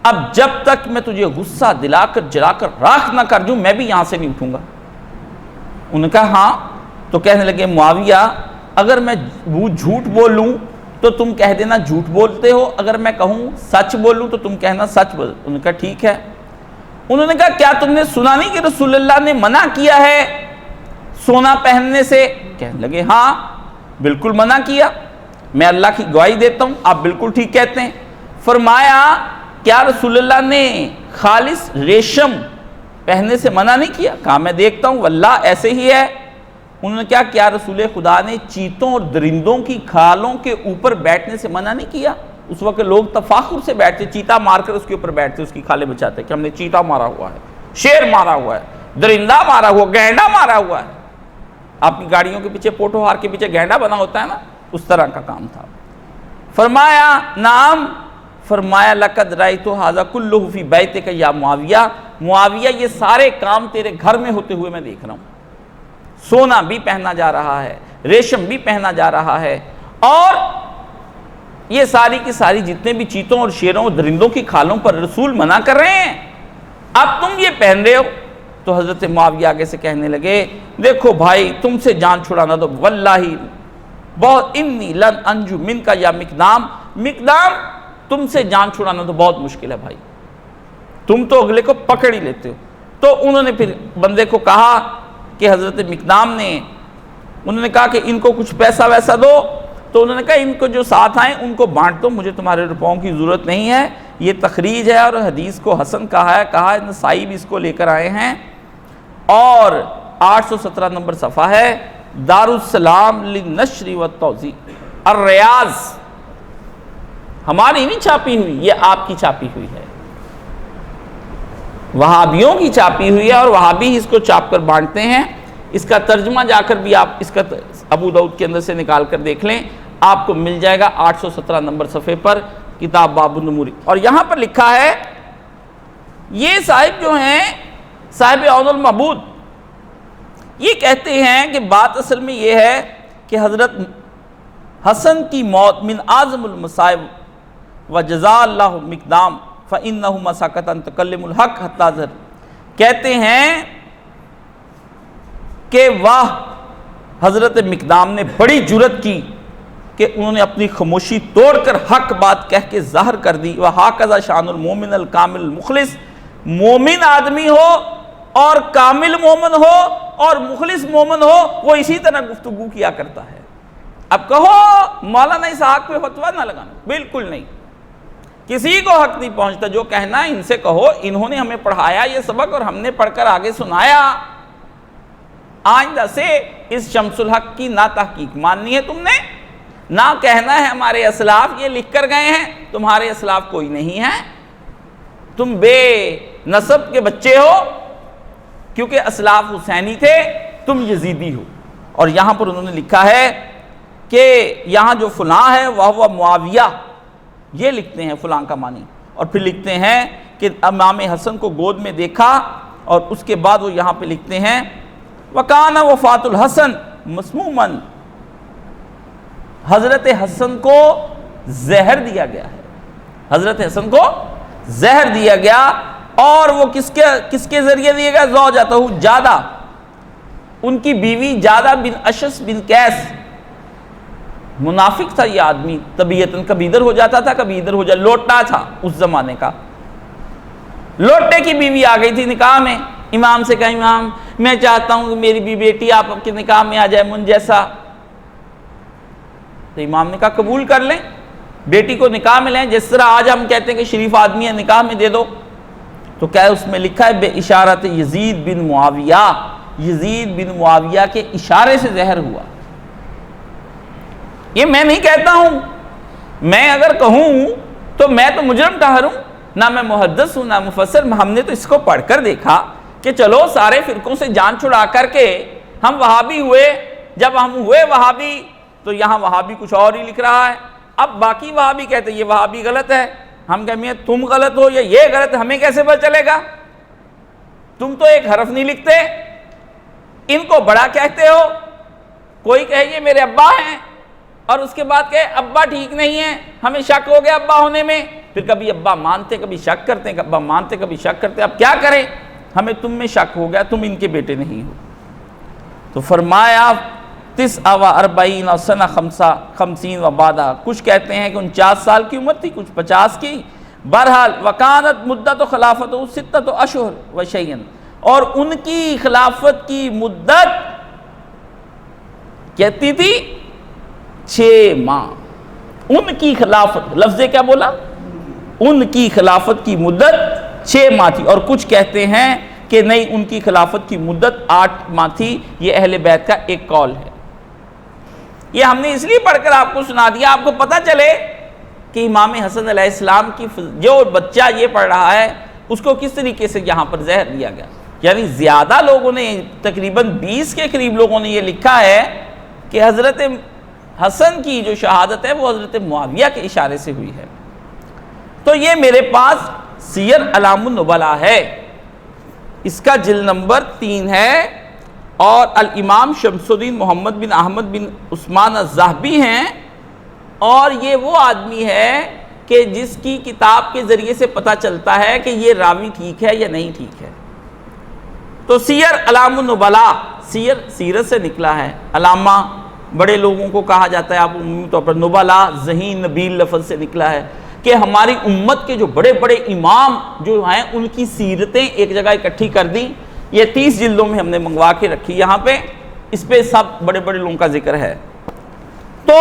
اب جب تک میں تجھے غصہ دلا کر جلا کر راکھ نہ کر دوں میں بھی یہاں سے نہیں اٹھوں گا۔ انہوں نے کہا ہاں، تو کہنے لگے معاویہ اگر میں جھوٹ بولوں تو تم کہہ دینا جھوٹ بولتے ہو، اگر میں کہوں سچ بولوں تو تم کہنا سچ بول۔ انہوں نے کہا ٹھیک ہے۔ انہوں نے کہا کیا تم نے سنا نہیں کہ رسول اللہ نے منع کیا ہے سونا پہننے سے؟ کہنے لگے ہاں بالکل منع کیا، میں اللہ کی گواہی دیتا ہوں آپ بالکل ٹھیک کہتے ہیں۔ فرمایا کیا رسول اللہ نے خالص ریشم پہننے سے منع نہیں کیا؟ کہا میں دیکھتا ہوں واللہ ایسے ہی ہے۔ انہوں نے کیا رسول خدا نے چیتوں اور درندوں کی کھالوں کے اوپر بیٹھنے سے منع نہیں کیا؟ اس وقت لوگ تفاخر سے بیٹھتے، چیتا مار کر اس کے اوپر بیٹھتے، اس کی کھالیں بچاتے کہ ہم نے چیتا مارا ہوا ہے، شیر مارا ہوا ہے، درندہ مارا ہوا، گینڈا مارا ہوا ہے۔ آپ کی گاڑیوں کے پیچھے پوٹو ہار کے پیچھے گینڈا بنا ہوتا ہے نا، اس طرح کا کام تھا۔ فرمایا نام، فرمایا لقد رأیت ھذا کلہ فی بیتک یا معاویہ، معاویہ یہ سارے کام تیرے گھر میں ہوتے ہوئے میں دیکھ رہا ہوں۔ سونا بھی پہنا جا رہا ہے، ریشم بھی پہنا جا رہا ہے، اور یہ ساری کی ساری جتنے بھی چیتوں اور شیروں اور درندوں کی کھالوں پر رسول منع کر رہے ہیں، اب تم یہ پہن رہے ہو۔ تو حضرت معاویہ آگے سے کہنے لگے دیکھو بھائی تم سے جان چھڑانا تو واللہ بہت انی لن انجو من کا یا مقدام، مقدام تم سے جان چھڑانا تو بہت مشکل ہے بھائی، تم تو اگلے کو پکڑ ہی لیتے ہو۔ تو انہوں نے پھر بندے کو کہا کہ حضرت مقدام نے، انہوں نے کہا کہ ان کو کچھ پیسہ ویسا دو، تو انہوں نے کہا ان کو جو ساتھ آئیں ان کو بانٹ دو، مجھے تمہارے روپوں کی ضرورت نہیں ہے۔ یہ تخریج ہے اور حدیث کو حسن کہا ہے نسائی بھی اس کو لے کر آئے ہیں، اور 817 نمبر صفحہ ہے، دارالسلام للنشر والتوزیع الریاض، ہماری نہیں چھاپی ہوئی، یہ آپ کی چھاپی ہوئی ہے، وہابیوں کی چھاپی ہوئی ہے، اور وہابی اس کو چھاپ کر بانٹتے ہیں۔ اس کا ترجمہ جا کر بھی آپ اس کا ابو داؤد کے اندر سے نکال کر دیکھ لیں، آپ کو مل جائے گا 817 نمبر صفحے پر، کتاب باب النمور۔ اور یہاں پر لکھا ہے یہ صاحب جو ہیں صاحب عون المعبود، یہ کہتے ہیں کہ بات اصل میں یہ ہے کہ حضرت حسن کی موت من اعظم المصائب وجزا اللہ مقدام فإنہ مساکتا تکلم الحق حتی ظہر، کہتے ہیں کہ واہ، حضرت مقدام نے بڑی جرت کی کہ انہوں نے اپنی خاموشی توڑ کر حق بات کہہ کے ظاہر کر دی. وَهَكَذَا شَأْنُ الْمُؤْمِنِ الْكَامِلِ الْمُخْلِصِ، مومن آدمی ہو اور کامل مومن ہو اور مخلص مومن ہو، وہ اسی طرح گفتگو کیا کرتا ہے. اب کہو مولانا اسحاق پہ فتویٰ نہ لگانا، بالکل نہیں، کسی کو حق نہیں پہنچتا. جو کہنا ہے ان سے کہو، انہوں نے ہمیں پڑھایا یہ سبق اور ہم نے پڑھ کر آگے سنایا. آئندہ سے اس شمس الحق کی نہ تحقیق ماننی ہے تم نے، نہ کہنا ہے ہمارے اسلاف یہ لکھ کر گئے ہیں. تمہارے اسلاف کوئی نہیں ہے، تم بے نسب کے بچے ہو، کیونکہ اسلاف حسینی تھے، تم یزیدی ہو. اور یہاں پر انہوں نے لکھا ہے کہ یہاں جو فلاں ہے وہ معاویہ، یہ لکھتے ہیں فلاں کا معنی. اور پھر لکھتے ہیں کہ امام حسن کو گود میں دیکھا، اور اس کے بعد وہ یہاں پہ لکھتے ہیں وَكَانَ وَفَاتُ الْحَسَنِ مَسْمُومًا، حضرت حسن کو زہر دیا گیا ہے. حضرت حسن کو زہر دیا گیا، اور وہ کس کے ذریعے دیا گیا؟ زوجتہ جادہ، ان کی بیوی جادہ بن اشس بن قیس. منافق تھا یہ آدمی طبیعتاً، کبھی ادھر ہو جاتا تھا کبھی ادھر ہو جاتا، لوٹا تھا اس زمانے کا. لوٹے کی بیوی آ گئی تھی نکاح میں. امام سے کہا امام میں چاہتا ہوں کہ میری بیٹی آپ کے نکاح میں آ جائے من جیسا. تو امام نے کہا قبول کر لیں، بیٹی کو نکاح میں لیں، جس طرح آج ہم کہتے ہیں کہ شریف آدمی ہے نکاح میں دے دو. تو کیا اس میں لکھا ہے بے اشارت یزید بن معاویہ، یزید بن معاویہ کے اشارے سے زہر ہوا. یہ میں نہیں کہتا ہوں، میں اگر کہوں تو میں تو مجرم ٹھہروں. نہ میں محدث ہوں نہ مفسر. ہم نے تو اس کو پڑھ کر دیکھا کہ چلو سارے فرقوں سے جان چھڑا کر کے ہم وہابی ہوئے. جب ہم ہوئے وہابی تو یہاں وہابی کچھ اور ہی لکھ رہا ہے. اب باقی وہابی کہتے ہیں یہ وہابی غلط ہے، ہم کہیں میاں تم غلط ہو یا یہ غلط ہے، ہمیں کیسے پتہ چلے گا؟ تم تو ایک حرف نہیں لکھتے، ان کو بڑا کہتے ہو. کوئی کہے یہ میرے ابا ہیں اور اس کے بعد کہے ابا ٹھیک نہیں ہے، ہمیں شک ہو گیا ابا ہونے میں. پھر کبھی ابا مانتے کبھی شک کرتے ہیں، ابا مانتے کبھی شک کرتے ہیں. اب کیا کریں؟ ہمیں تم میں شک ہو گیا، تم ان کے بیٹے نہیں ہو. تو فرمایا 49 سنہ 50 و بعدہ، کچھ کہتے ہیں کہ 49 سال کی عمر تھی، کچھ 50 کی. بہرحال وکانت مدت و خلافت 6 اشہر و شیئن، اور ان کی خلافت کی مدت کہتی تھی 6 ماہ. ان کی خلافت، لفظ کیا بولا؟ ان کی خلافت کی مدت 6 ماہ تھی. اور کچھ کہتے ہیں کہ نہیں، ان کی خلافت کی مدت 8 ماہ تھی. یہ اہل بیت کا ایک قول ہے. یہ ہم نے اس لیے پڑھ کر آپ کو سنا دیا، آپ کو پتہ چلے کہ امام حسن علیہ السلام کی جو بچہ یہ پڑھ رہا ہے اس کو کس طریقے سے یہاں پر زہر دیا گیا. یعنی زیادہ لوگوں نے، تقریباً 20 کے قریب لوگوں نے یہ لکھا ہے کہ حضرت حسن کی جو شہادت ہے وہ حضرت معاویہ کے اشارے سے ہوئی ہے. تو یہ میرے پاس سیر اعلام النبلاء ہے، اس کا جلد نمبر 3 ہے، اور الامام شمس الدین محمد بن احمد بن عثمان الذہبی ہیں. اور یہ وہ آدمی ہے کہ جس کی کتاب کے ذریعے سے پتہ چلتا ہے کہ یہ راوی ٹھیک ہے یا نہیں ٹھیک ہے. تو سیر اعلام النبلاء، سیرت سے نکلا ہے. علامہ بڑے لوگوں کو کہا جاتا ہے، آپ عمومی طور پر نبلاء ذہین نبیل لفظ سے نکلا ہے کہ ہماری امت کے جو بڑے بڑے امام جو ہیں ان کی سیرتیں ایک جگہ اکٹھی کر دیں. یہ 30 جلدوں میں ہم نے منگوا کے رکھی یہاں پہ، اس پہ سب بڑے بڑے لوگوں کا ذکر ہے. تو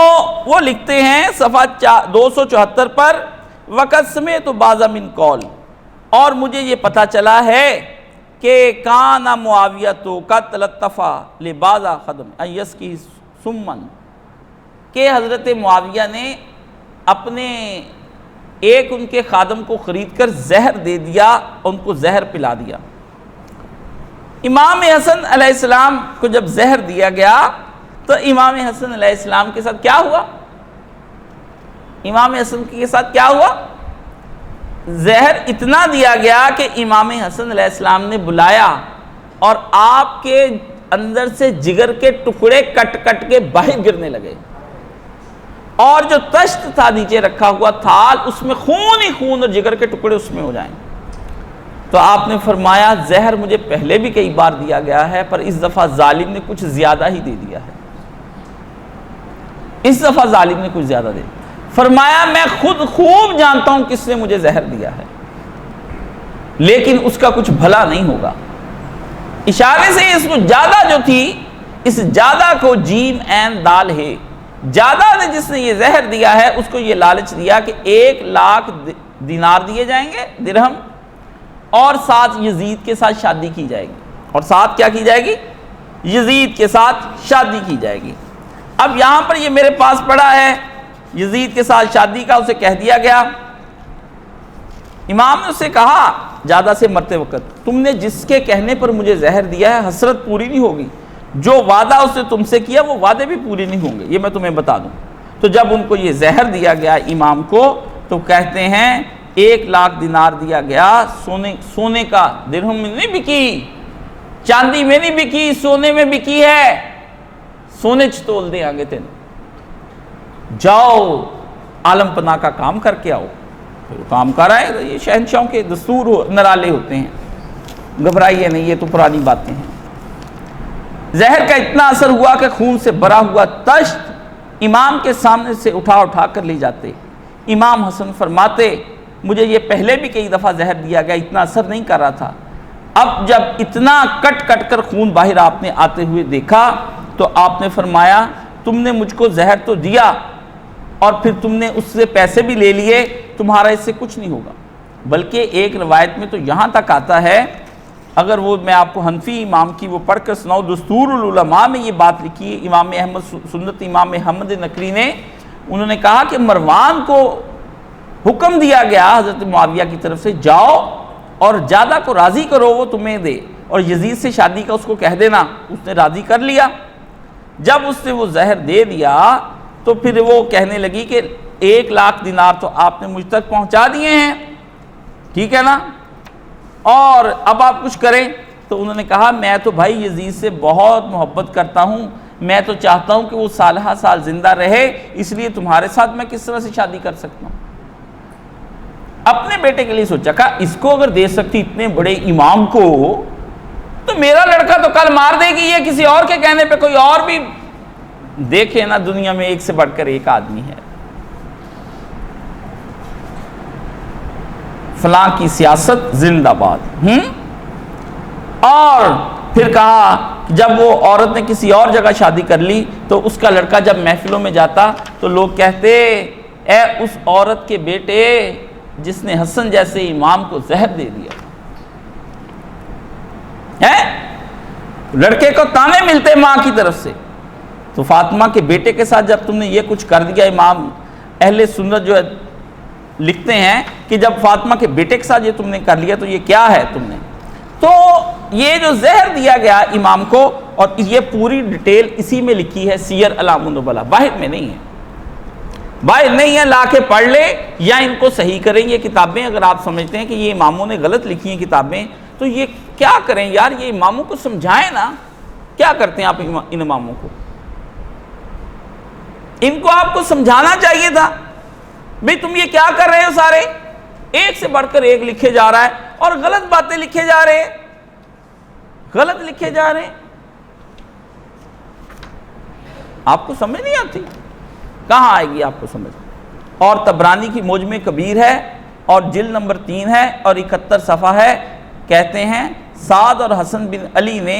وہ لکھتے ہیں صفحہ 274 پر وقت سمیت بعض من قول، اور مجھے یہ پتہ چلا ہے کہ کان معاویہ قد لطفا لبعض خدم ایس کی سمن، کہ حضرت معاویہ نے اپنے ایک ان کے خادم کو خرید کر زہر دے دیا، ان کو زہر پلا دیا. امام حسن علیہ السلام کو جب زہر دیا گیا تو امام حسن علیہ السلام کے ساتھ کیا ہوا؟ امام حسن کے ساتھ کیا ہوا؟ زہر اتنا دیا گیا کہ امام حسن علیہ السلام نے بلایا اور آپ کے اندر سے جگر کے ٹکڑے کٹ کٹ کے باہر گرنے لگے، اور جو تشت تھا نیچے رکھا ہوا تھال اس میں خون ہی خون اور جگر کے ٹکڑے اس میں ہو جائیں. تو آپ نے فرمایا زہر مجھے پہلے بھی کئی بار دیا گیا ہے، پر اس دفعہ ظالم نے کچھ زیادہ ہی دے دیا ہے، اس دفعہ ظالم نے کچھ زیادہ دے دیا۔ فرمایا میں خود خوب جانتا ہوں کس نے مجھے زہر دیا ہے، لیکن اس کا کچھ بھلا نہیں ہوگا۔ اشارے سے اس کو زیادہ جو تھی، اس زیادہ کو جیم عین دال ہے، زیادہ نے جس نے یہ زہر دیا ہے اس کو یہ لالچ دیا کہ 1,00,000 دینار دیے جائیں گے، درہم، اور ساتھ یزید کے ساتھ شادی کی جائے گی، اور ساتھ کیا کی جائے گی؟ یزید کے ساتھ شادی کی جائے گی۔ اب یہاں پر یہ میرے پاس پڑا ہے، یزید کے ساتھ شادی کا اسے کہہ دیا گیا۔ امام نے اسے کہا زیادہ سے مرتے وقت، تم نے جس کے کہنے پر مجھے زہر دیا ہے حسرت پوری نہیں ہوگی، جو وعدہ اس نے تم سے کیا وہ وعدے بھی پورے نہیں ہوں گے، یہ میں تمہیں بتا دوں۔ تو جب ان کو یہ زہر دیا گیا امام کو، تو کہتے ہیں 1,00,000 دینار دیا گیا، سونے کا، درہم میں نہیں بکی، چاندی میں نہیں بکی، سونے میں بکی ہے، سونے چتول دے آگے تین، جاؤ عالم پناہ کا کام کر کے آؤ۔ پھر کام کر آئے، یہ شہنشاہوں کے دستور نرالے ہوتے ہیں، گھبرائیے نہیں، یہ تو پرانی باتیں ہیں۔ زہر کا اتنا اثر ہوا کہ خون سے بھرا ہوا تشت امام کے سامنے سے اٹھا کر لے جاتے۔ امام حسن فرماتے مجھے یہ پہلے بھی کئی دفعہ زہر دیا گیا، اتنا اثر نہیں کر رہا تھا، اب جب اتنا کٹ کر خون باہر آپ نے آتے ہوئے دیکھا تو آپ نے فرمایا تم نے مجھ کو زہر تو دیا اور پھر تم نے اس سے پیسے بھی لے لیے، تمہارا اس سے کچھ نہیں ہوگا۔ بلکہ ایک روایت میں تو یہاں تک آتا ہے، اگر وہ میں آپ کو حنفی امام کی وہ پڑھ کر سناؤں، دستور العلماء میں یہ بات لکھی ہے، امام احمد سنت امام احمد نقری نے، انہوں نے کہا کہ مروان کو حکم دیا گیا حضرت معاویہ کی طرف سے، جاؤ اور زیادہ کو راضی کرو وہ تمہیں دے، اور یزید سے شادی کا اس کو کہہ دینا۔ اس نے راضی کر لیا۔ جب اس نے وہ زہر دے دیا تو پھر وہ کہنے لگی کہ 1,00,000 دینار تو آپ نے مجھ تک پہنچا دیے ہیں، ٹھیک ہے نا، اور اب آپ کچھ کریں۔ تو انہوں نے کہا میں تو بھائی یزید سے بہت محبت کرتا ہوں، میں تو چاہتا ہوں کہ وہ سالہ سال زندہ رہے، اس لیے تمہارے ساتھ میں کس طرح سے شادی کر سکتا ہوں۔ اپنے بیٹے کے لیے سوچا، کہا اس کو اگر دے سکتی اتنے بڑے امام کو، تو میرا لڑکا تو کل مار دے گی، یہ کسی اور کے کہنے پہ کوئی اور بھی دیکھے نا، دنیا میں ایک سے بڑھ کر ایک آدمی ہے، فلاں کی سیاست زندہ باد۔ اور پھر کہا جب وہ عورت نے کسی اور جگہ شادی کر لی تو اس کا لڑکا جب محفلوں میں جاتا تو لوگ کہتے اے اس عورت کے بیٹے جس نے حسن جیسے امام کو زہر دے دیا ہے، لڑکے کو تانے ملتے ماں کی طرف سے۔ تو فاطمہ کے بیٹے کے ساتھ جب تم نے یہ کچھ کر دیا، امام اہل سنت جو ہے لکھتے ہیں کہ جب فاطمہ کے بیٹے کے ساتھ یہ تم نے کر لیا تو یہ کیا ہے تم نے۔ تو یہ جو زہر دیا گیا امام کو، اور یہ پوری ڈیٹیل اسی میں لکھی ہے سیر اعلام النبلاء، باہر میں نہیں ہے، باہر نہیں ہے، لا کے پڑھ لے یا ان کو صحیح کریں یہ کتابیں۔ اگر آپ سمجھتے ہیں کہ یہ اماموں نے غلط لکھی ہیں کتابیں تو یہ کیا کریں یار، یہ اماموں کو سمجھائیں نا، کیا کرتے ہیں آپ ان اماموں کو، ان کو آپ کو سمجھانا چاہیے تھا بھئی تم یہ کیا کر رہے ہو، سارے ایک سے بڑھ کر ایک لکھے جا رہا ہے اور غلط باتیں لکھے جا رہے ہیں، غلط لکھے جا رہے ہیں، آپ کو سمجھ نہیں آتی، کہاں آئے گی آپ کو سمجھ۔ اور طبرانی کی معجم کبیر ہے اور جلد نمبر 3 ہے اور 71 صفحہ ہے، کہتے ہیں سعد اور حسن بن علی نے،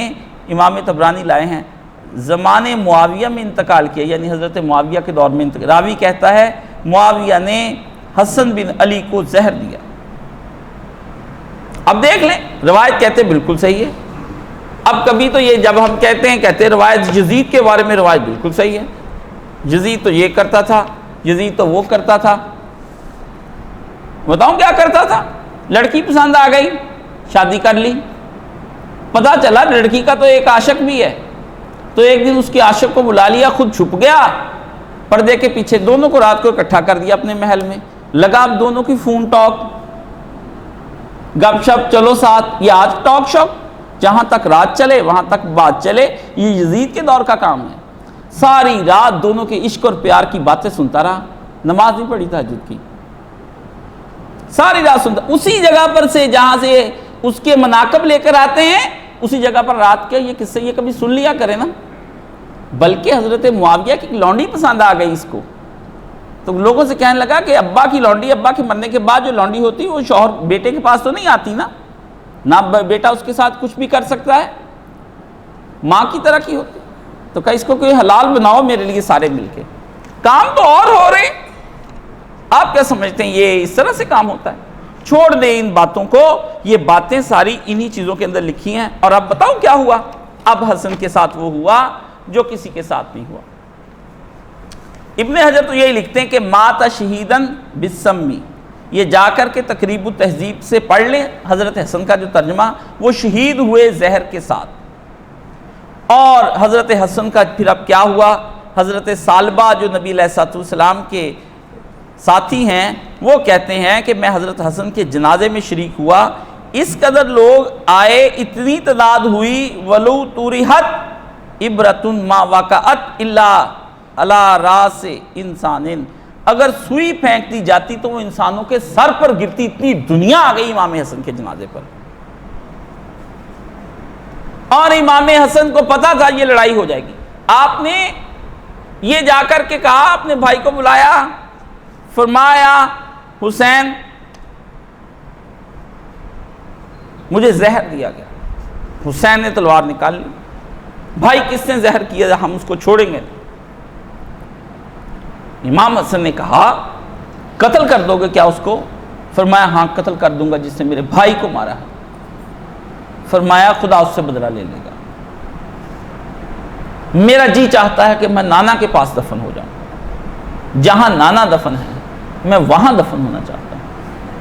امام طبرانی لائے ہیں، زمانے معاویہ میں انتقال کیا، یعنی حضرت معاویہ کے دور میں انتقال۔ راوی کہتا ہے معاویہ نے حسن بن علی کو زہر دیا۔ اب دیکھ لیں، روایت کہتے بالکل صحیح ہے۔ اب کبھی تو یہ جب ہم کہتے روایت یزید کے بارے میں روایت بالکل صحیح ہے، یزید تو یہ کرتا تھا، یزید تو وہ کرتا تھا، بتاؤں کیا کرتا تھا، لڑکی پسند آ گئی، شادی کر لی، پتہ چلا لڑکی کا تو ایک عاشق بھی ہے، تو ایک دن اس کے عاشق کو بلا لیا، خود چھپ گیا پردے کے پیچھے، دونوں کو رات کو اکٹھا کر دیا اپنے محل میں، لگا اب دونوں کی فون ٹاک، گپ شپ، چلو ساتھ، یہ آج ٹاک شاپ، جہاں تک رات چلے وہاں تک بات چلے، یہ یزید کے دور کا کام ہے۔ ساری رات دونوں کے عشق اور پیار کی باتیں سنتا رہا، نماز نہیں پڑھی تہجد کی، ساری رات سنتا، اسی جگہ پر سے جہاں سے اس کے مناقب لے کر آتے ہیں اسی جگہ پر رات کے یہ قصے یہ کبھی سن لیا کرے نا. بلکہ حضرت معاویہ کی لونڈی پسند آ گئی اس کو, تو لوگوں سے کہنے لگا کہ ابا کی لونڈی, ابا کے مرنے کے بعد جو لونڈی ہوتی ہے وہ شوہر بیٹے کے پاس تو نہیں آتی نا, نہ بیٹا اس کے ساتھ کچھ بھی کر سکتا ہے, ماں کی طرح کی ہوتی. تو کہا اس کو کوئی حلال بناؤ میرے لیے سارے مل کے. کام تو اور ہو رہے, آپ کیا سمجھتے ہیں یہ اس طرح سے کام ہوتا ہے؟ چھوڑ دیں ان باتوں کو, یہ باتیں ساری انہی چیزوں کے اندر لکھی ہیں. اور اب بتاؤ کیا ہوا؟ اب حسن کے ساتھ وہ ہوا جو کسی کے ساتھ نہیں ہوا. ابن حجر تو یہی لکھتے ہیں کہ مات شہیدن بالسمی, یہ جا کر کے تقریب التہذیب سے پڑھ لیں حضرت حسن کا جو ترجمہ, وہ شہید ہوئے زہر کے ساتھ. اور حضرت حسن کا پھر اب کیا ہوا؟ حضرت ثعلبہ جو نبی علیہ الصلوۃ والسلام کے ساتھی ہیں وہ کہتے ہیں کہ میں حضرت حسن کے جنازے میں شریک ہوا, اس قدر لوگ آئے, اتنی تعداد ہوئی, ولو طورحت عبرۃ ما وقعت الا علی راس انسان, اگر سوئی پھینک دی جاتی تو وہ انسانوں کے سر پر گرتی, اتنی دنیا آ گئی امام حسن کے جنازے پر. اور امام حسن کو پتا تھا یہ لڑائی ہو جائے گی. آپ نے یہ جا کر کے کہا, اپنے بھائی کو بلایا, فرمایا حسین مجھے زہر دیا گیا. حسین نے تلوار نکال لی, بھائی کس نے زہر کیا, ہم اس کو چھوڑیں گے. امام حسن نے کہا قتل کر دو گے کیا اس کو؟ فرمایا ہاں قتل کر دوں گا جس نے میرے بھائی کو مارا ہے. فرمایا خدا اس سے بدلہ لے لے گا. میرا جی چاہتا ہے کہ میں نانا کے پاس دفن ہو جاؤں, جہاں نانا دفن ہے میں وہاں دفن ہونا چاہتا ہوں.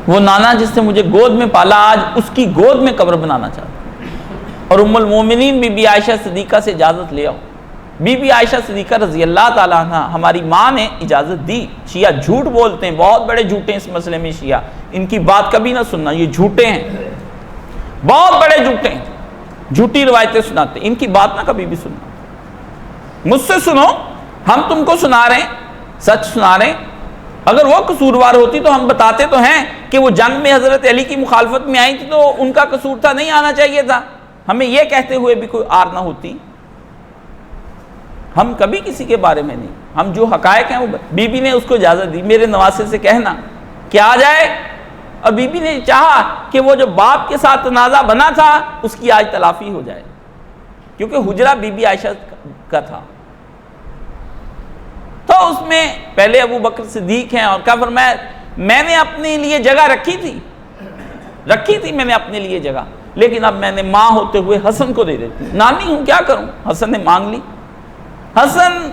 وہ نانا جس نے مجھے گود میں پالا, آج اس کی گود میں قبر بنانا چاہتا ہوں. اور ام المومنین بی بی عائشہ صدیقہ سے اجازت لے آؤ. بی بی عائشہ صدیقہ رضی اللہ تعالیٰ عنہ ہماری ماں نے اجازت دی. شیعہ جھوٹ بولتے ہیں, بہت بڑے جھوٹے ہیں اس مسئلے میں شیعہ, ان کی بات کبھی نہ سننا, یہ جھوٹے ہیں, بہت بڑے جھوٹے ہیں, جھوٹی روایتیں سناتے ہیں, ان کی بات نہ کبھی بھی سننا. مجھ سے سنو, ہم تم کو سنا رہے ہیں, سچ سنا رہے ہیں. اگر وہ قصوروار ہوتی تو ہم بتاتے تو ہیں کہ وہ جنگ میں حضرت علی کی مخالفت میں آئی تھی تو ان کا قصور تھا, نہیں آنا چاہیے تھا. ہمیں یہ کہتے ہوئے بھی کوئی آر نہ ہوتی. ہم کبھی کسی کے بارے میں نہیں, ہم جو حقائق ہیں وہ بی بی نے اس کو اجازت دی, میرے نواسے سے کہنا کہ آ جائے. اور بی بی نے چاہا کہ وہ جو باپ کے ساتھ تنازع بنا تھا اس کی آج تلافی ہو جائے, کیونکہ حجرہ بی بی عائشہ کا تھا. تو اس میں پہلے ابو بکر صدیق ہیں, اور کیا فرمایا میں نے اپنے لیے جگہ رکھی تھی میں نے اپنے لیے جگہ, لیکن اب میں نے ماں ہوتے ہوئے حسن کو دے دیتی, نانی ہوں کیا کروں. حسن نے مانگ لی. حسن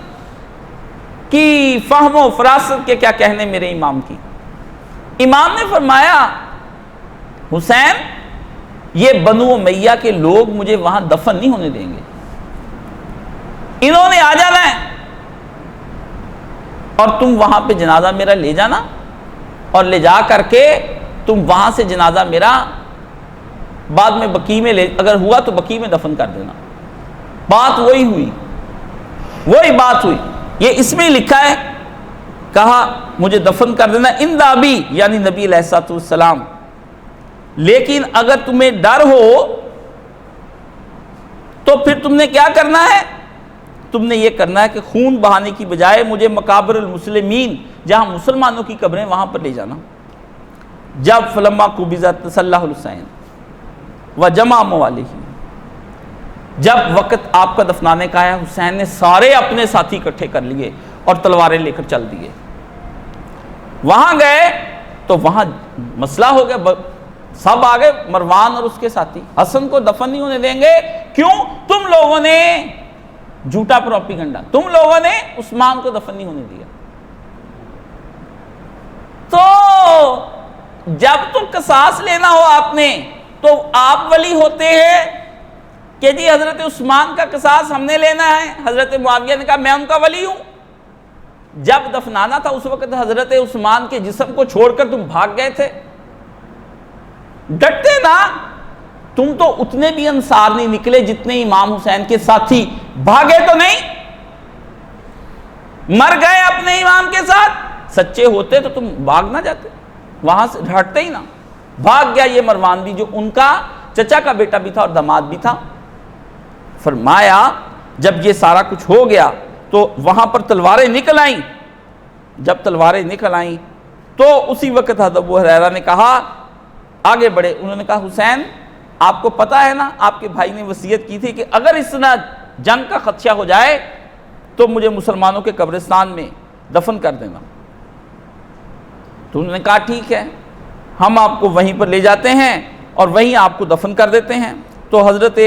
کی فہم و فراست کے کیا کہنے میرے امام کی. امام نے فرمایا حسین یہ بنو امیہ کے لوگ مجھے وہاں دفن نہیں ہونے دیں گے, انہوں نے آ جانا ہے, اور تم وہاں پہ جنازہ میرا لے جانا, اور لے جا کر کے تم وہاں سے جنازہ میرا بعد میں بقیع میں اگر ہوا تو بقیع میں دفن کر دینا. بات وہی بات ہوئی. یہ اس میں لکھا ہے, کہا مجھے دفن کر دینا عند ابی, یعنی نبی علیہ الصلوۃ والسلام, لیکن اگر تمہیں ڈر ہو تو پھر تم نے کیا کرنا ہے, تم نے یہ کرنا ہے کہ خون بہانے کی بجائے مجھے مقابر المسلمین, جہاں مسلمانوں کی قبریں وہاں پر لے جانا. جب فلما قبض تسلح الحسین وجمع موالیہ, جب وقت آپ کا دفنانے کا آیا, حسین نے سارے اپنے ساتھی اکٹھے کر لیے اور تلواریں لے کر چل دیے. وہاں گئے تو وہاں مسئلہ ہو گیا, سب آگے, مروان اور اس کے ساتھی. حسن کو دفن نہیں ہونے دیں گے, کیوں؟ تم لوگوں نے جھوٹا پروپیگنڈا, تم لوگوں نے عثمان کو دفن نہیں ہونے دیا. تو جب تم قصاص لینا ہو آپ نے تو آپ ولی ہوتے ہیں کہ جی حضرت عثمان کا قصاص ہم نے لینا ہے. حضرت معاویہ نے کہا میں ان کا ولی ہوں. جب دفنانا تھا اس وقت حضرت عثمان کے جسم کو چھوڑ کر تم بھاگ گئے تھے. ڈٹتے نا, تم تو اتنے بھی انصار نہیں نکلے جتنے امام حسین کے ساتھی. بھاگے تو نہیں, مر گئے اپنے امام کے ساتھ. سچے ہوتے تو تم بھاگ نہ جاتے, وہاں سے ہٹتے ہی نہ. بھاگ گیا یہ مروان بھی, جو ان کا چچا کا بیٹا بھی تھا اور داماد بھی تھا۔ فرمایا جب یہ سارا کچھ ہو گیا تو وہاں پر تلواریں نکل آئیں۔ جب تلواریں نکل آئیں تو اسی وقت حضرت ابو ہریرہ نے کہا، آگے بڑھے، انہوں نے کہا حسین آپ کو پتہ ہے نا آپ کے بھائی نے وصیت کی تھی کہ اگر اس طرح جنگ کا خدشہ ہو جائے تو مجھے مسلمانوں کے قبرستان میں دفن کر دینا۔ تو انہوں نے کہا ٹھیک ہے، ہم آپ کو وہیں پر لے جاتے ہیں اور وہیں آپ کو دفن کر دیتے ہیں۔ تو حضرت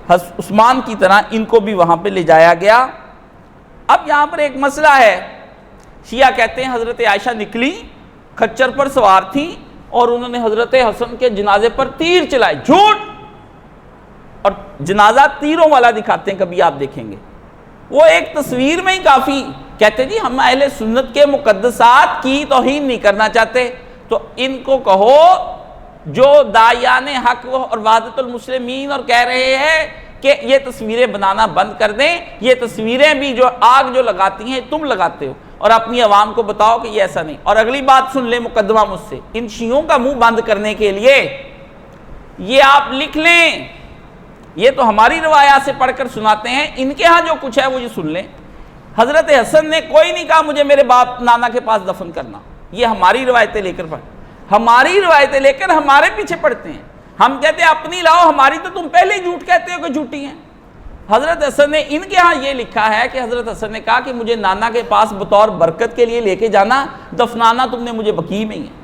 عثمان کی طرح ان کو بھی وہاں پہ لے جایا گیا۔ اب یہاں پر ایک مسئلہ ہے، شیعہ کہتے ہیں حضرت عائشہ نکلی، کھچر پر سوار تھیں اور انہوں نے حضرت حسن کے جنازے پر تیر چلائے۔ جھوٹ! اور جنازہ تیروں والا دکھاتے ہیں، کبھی آپ دیکھیں گے، وہ ایک تصویر میں ہی کافی۔ کہتے جی ہم اہل سنت کے مقدسات کی توہین نہیں کرنا چاہتے، تو ان کو کہو جو داعیان حق اور وحدت المسلمین اور کہہ رہے ہیں کہ یہ تصویریں بنانا بند کر دیں، یہ تصویریں بھی جو آگ جو لگاتی ہیں تم لگاتے ہو، اور اپنی عوام کو بتاؤ کہ یہ ایسا نہیں۔ اور اگلی بات سن لیں مقدمہ مجھ سے، ان شیعوں کا منہ بند کرنے کے لیے یہ آپ لکھ لیں، یہ تو ہماری روایات سے پڑھ کر سناتے ہیں، ان کے ہاں جو کچھ ہے وہ یہ سن لیں۔ حضرت حسن نے کوئی نہیں کہا مجھے میرے باپ نانا کے پاس دفن کرنا، یہ ہماری روایتیں لے کر ہماری روایتیں لے کر ہمارے پیچھے پڑتے ہیں۔ ہم کہتے ہیں اپنی لاؤ، ہماری تو تم پہلے ہی جھوٹ کہتے ہو کہ جھوٹی ہیں۔ حضرت حسن نے ان کے ہاں یہ لکھا ہے کہ حضرت حسن نے کہا کہ مجھے نانا کے پاس بطور برکت کے لیے لے کے جانا، دفنانا تم نے مجھے بقیع میں ہی ہے۔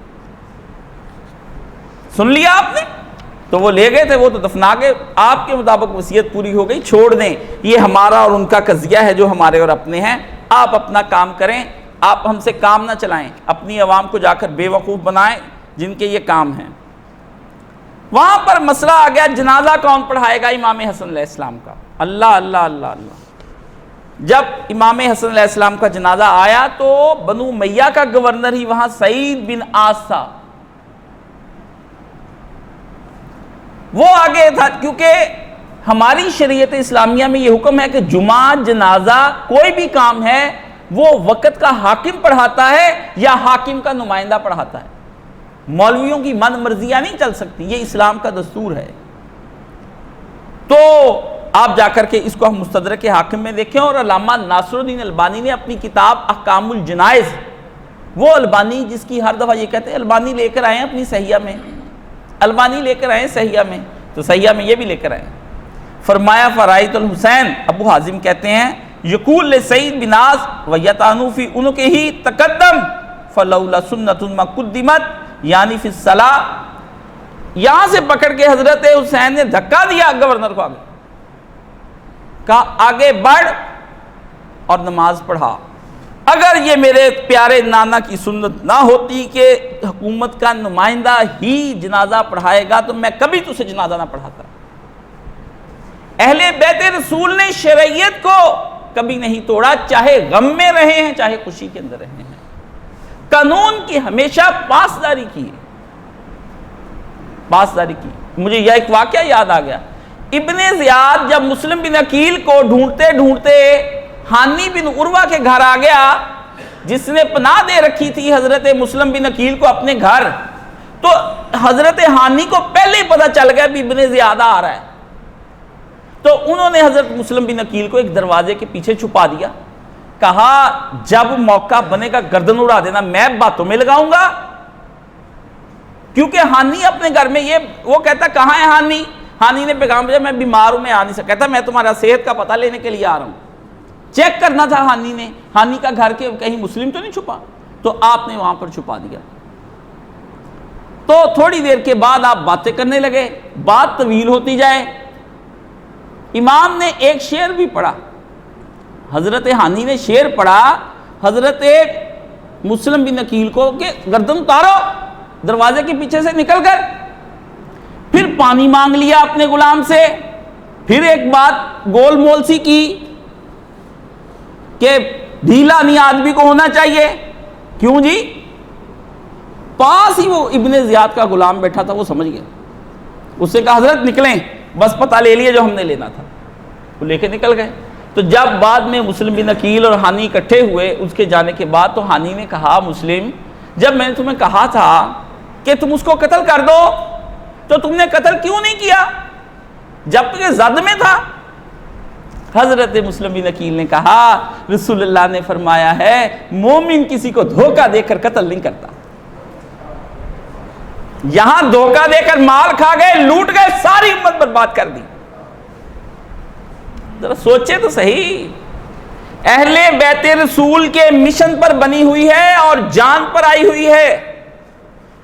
سن لیا آپ نے؟ تو وہ لے گئے تھے، وہ تو دفنا کے آپ کے مطابق وصیت پوری ہو گئی، چھوڑ دیں، یہ ہمارا اور ان کا قضیہ ہے جو ہمارے اور اپنے ہیں، آپ اپنا کام کریں، آپ ہم سے کام نہ چلائیں، اپنی عوام کو جا کر بے وقوف بنائیں جن کے یہ کام ہیں۔ وہاں پر مسئلہ آ گیا جنازہ کون پڑھائے گا امام حسن علیہ السلام کا۔ اللہ اللہ اللہ اللہ، جب امام حسن علیہ السلام کا جنازہ آیا تو بنو امیہ کا گورنر ہی وہاں سعید بن عاص تھا، وہ آگے تھا، کیونکہ ہماری شریعت اسلامیہ میں یہ حکم ہے کہ جمعہ جنازہ کوئی بھی کام ہے وہ وقت کا حاکم پڑھاتا ہے یا حاکم کا نمائندہ پڑھاتا ہے، مولویوں کی من مرضیاں نہیں چل سکتی، یہ اسلام کا دستور ہے۔ تو آپ جا کر کے اس کو ہم مستدرک حاکم میں دیکھیں، اور علامہ ناصر الدین البانی نے اپنی کتاب احکام الجنائز، وہ البانی جس کی ہر دفعہ یہ کہتے ہیں البانی لے کر آئے ہیں اپنی صحیحہ میں، البانی لے کر آئے صحیحہ میں، تو صحیحہ میں یہ بھی لے کر آئے، فرمایا فرائیت الحسین، ابو حازم کہتے ہیں یقول لسعید بن عاص ویتانو فی عنقہ تقدم فلولا سنت ما قدمت، یعنی فی الصلاۃ، یہاں سے پکڑ کے حضرت حسین نے دھکا دیا گورنر کو، آگے کہا آگے بڑھ اور نماز پڑھا۔ اگر یہ میرے پیارے نانا کی سنت نہ ہوتی کہ حکومت کا نمائندہ ہی جنازہ پڑھائے گا تو میں کبھی تجھے جنازہ نہ پڑھاتا۔ اہل بیت رسول نے شریعت کو کبھی نہیں توڑا، چاہے غم میں رہے ہیں چاہے خوشی کے اندر رہے ہیں، قانون کی ہمیشہ پاسداری کی، پاسداری کی۔ مجھے یہ ایک واقعہ یاد آ گیا، ابن زیاد جب مسلم بن عقیل کو ڈھونڈتے ڈھونڈتے حانی بن عروہ کے گھر آ گیا، جس نے پناہ دے رکھی تھی حضرت مسلم بن عقیل کو اپنے گھر، تو حضرت حانی کو پہلے ہی پتہ چل گیا بھی ابن زیاد آ رہا ہے، تو انہوں نے حضرت مسلم بن عقیل کو ایک دروازے کے پیچھے چھپا دیا، کہا جب موقع بنے گا گردن اڑا دینا، میں باتوں میں لگاؤں گا، کیونکہ حانی اپنے گھر میں یہ وہ کہتا کہاں ہے حانی، حانی نے پیغام بھیجا میں بیمار ہوں میں آ نہیں سکتا، کہتا میں تمہارا صحت کا پتہ لینے کے لیے آ رہا ہوں، چیک کرنا تھا حانی نے، حانی کا گھر کے کہیں مسلم تو نہیں چھپا، تو آپ نے وہاں پر چھپا دیا۔ تو تھوڑی دیر کے بعد آپ باتیں کرنے لگے، بات طویل ہوتی جائے، امام نے ایک شعر بھی پڑھا، حضرت حانی نے شعر پڑھا حضرت مسلم بن عقیل کو کہ گردن اتارو دروازے کے پیچھے سے نکل کر، پھر پانی مانگ لیا اپنے غلام سے، پھر ایک بات گول مول سی کی کہ ڈھیلا نہیں آدمی کو ہونا چاہیے، کیوں جی؟ پاس ہی وہ ابن زیاد کا غلام بیٹھا تھا، وہ سمجھ گیا، اس سے کہا حضرت نکلیں، بس پتہ لے لیے جو ہم نے لینا تھا، وہ لے کے نکل گئے۔ تو جب بعد میں مسلم بن عقیل اور حانی اکٹھے ہوئے اس کے جانے کے بعد، تو حانی نے کہا مسلم جب میں نے تمہیں کہا تھا کہ تم اس کو قتل کر دو تو تم نے قتل کیوں نہیں کیا جبکہ زد میں تھا؟ حضرت مسلم بن عقیل نے کہا رسول اللہ نے فرمایا ہے مومن کسی کو دھوکہ دے کر قتل نہیں کرتا. یہاں دھوکہ دے کر مال کھا گئے, لوٹ گئے, ساری امت برباد کر دی. ذرا سوچے تو صحیح, اہل بیت رسول کے مشن پر بنی ہوئی ہے اور جان پر آئی ہوئی ہے,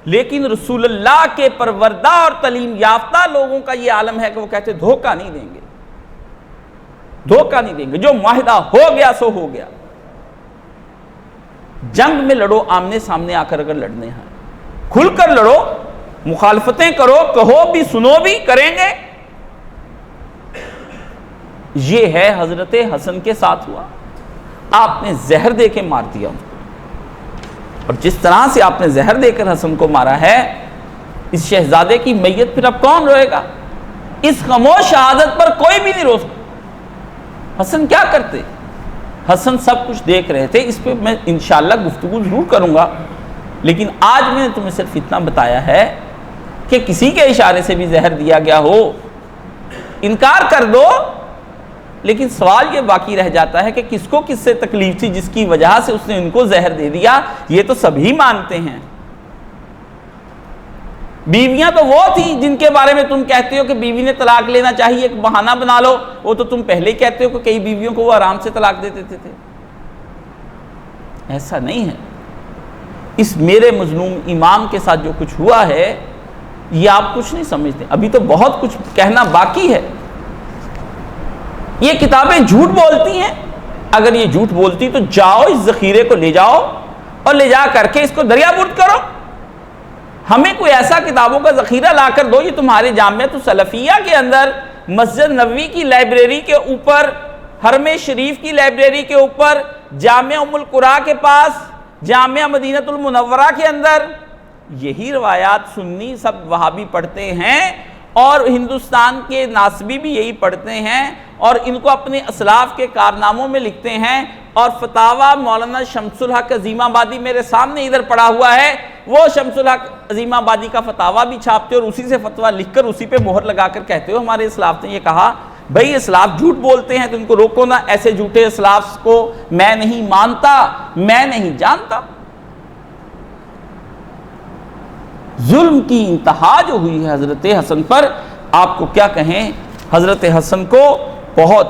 لیکن رسول اللہ کے پروردہ اور تعلیم یافتہ لوگوں کا یہ عالم ہے کہ وہ کہتے دھوکہ نہیں دیں گے, دھوکہ نہیں دیں گے, جو معاہدہ ہو گیا سو ہو گیا. جنگ میں لڑو آمنے سامنے آ کر, اگر لڑنے ہیں کھل کر لڑو, مخالفتیں کرو, کہو بھی سنو بھی, کریں گے. یہ ہے حضرت حسن کے ساتھ ہوا. آپ نے زہر دے کے مار دیا ان کو, اور جس طرح سے آپ نے زہر دے کر حسن کو مارا ہے, اس شہزادے کی میت پھر اب کون روئے گا؟ اس خاموش شہادت پر کوئی بھی نہیں رو سکتا. حسن کیا کرتے؟ حسن سب کچھ دیکھ رہے تھے. اس پہ میں انشاءاللہ گفتگو ضرور کروں گا, لیکن آج میں نے تمہیں صرف اتنا بتایا ہے کہ کسی کے اشارے سے بھی زہر دیا گیا ہو, انکار کر دو, لیکن سوال یہ باقی رہ جاتا ہے کہ کس کو کس سے تکلیف تھی جس کی وجہ سے اس نے ان کو زہر دے دیا. یہ تو سبھی مانتے ہیں. بیویاں تو وہ تھی جن کے بارے میں تم کہتے ہو کہ بیوی نے طلاق لینا چاہیے, ایک بہانہ بنا لو, وہ تو تم پہلے ہی کہتے ہو کہ کئی بیویوں کو وہ آرام سے طلاق دے دیتے تھے. ایسا نہیں ہے. اس میرے مظلوم امام کے ساتھ جو کچھ ہوا ہے یہ آپ کچھ نہیں سمجھتے. ابھی تو بہت کچھ کہنا باقی ہے. یہ کتابیں جھوٹ بولتی ہیں. اگر یہ جھوٹ بولتی تو جاؤ اس ذخیرے کو لے جاؤ اور لے جا کر کے اس کو دریا برد کرو. ہمیں کوئی ایسا کتابوں کا ذخیرہ لا کر دو. یہ تمہارے جامعۃ السلفیہ کے اندر مسجد نبوی کی لائبریری کے اوپر, حرم شریف کی لائبریری کے اوپر, جامعہ ام القرا کے پاس, جامعہ مدینۃ المنورہ کے اندر یہی روایات سنی سب وہابی پڑھتے ہیں, اور ہندوستان کے ناسبی بھی یہی پڑھتے ہیں, اور ان کو اپنے اسلاف کے کارناموں میں لکھتے ہیں. اور فتاویٰ مولانا شمس الحق عظیم آبادی میرے سامنے ادھر پڑا ہوا ہے, وہ شمس الحق عظیم آبادی کا فتاویٰ بھی چھاپتے اور اسی سے فتویٰ لکھ کر اسی پہ مہر لگا کر کہتے ہو ہمارے اسلاف نے یہ کہا. بھئی اسلاف جھوٹ بولتے ہیں تو ان کو روکو نا. ایسے جھوٹے اسلاف کو میں نہیں مانتا, میں نہیں جانتا. ظلم کی انتہا جو ہوئی ہے حضرت حسن پر, آپ کو کیا کہیں. حضرت حسن کو بہت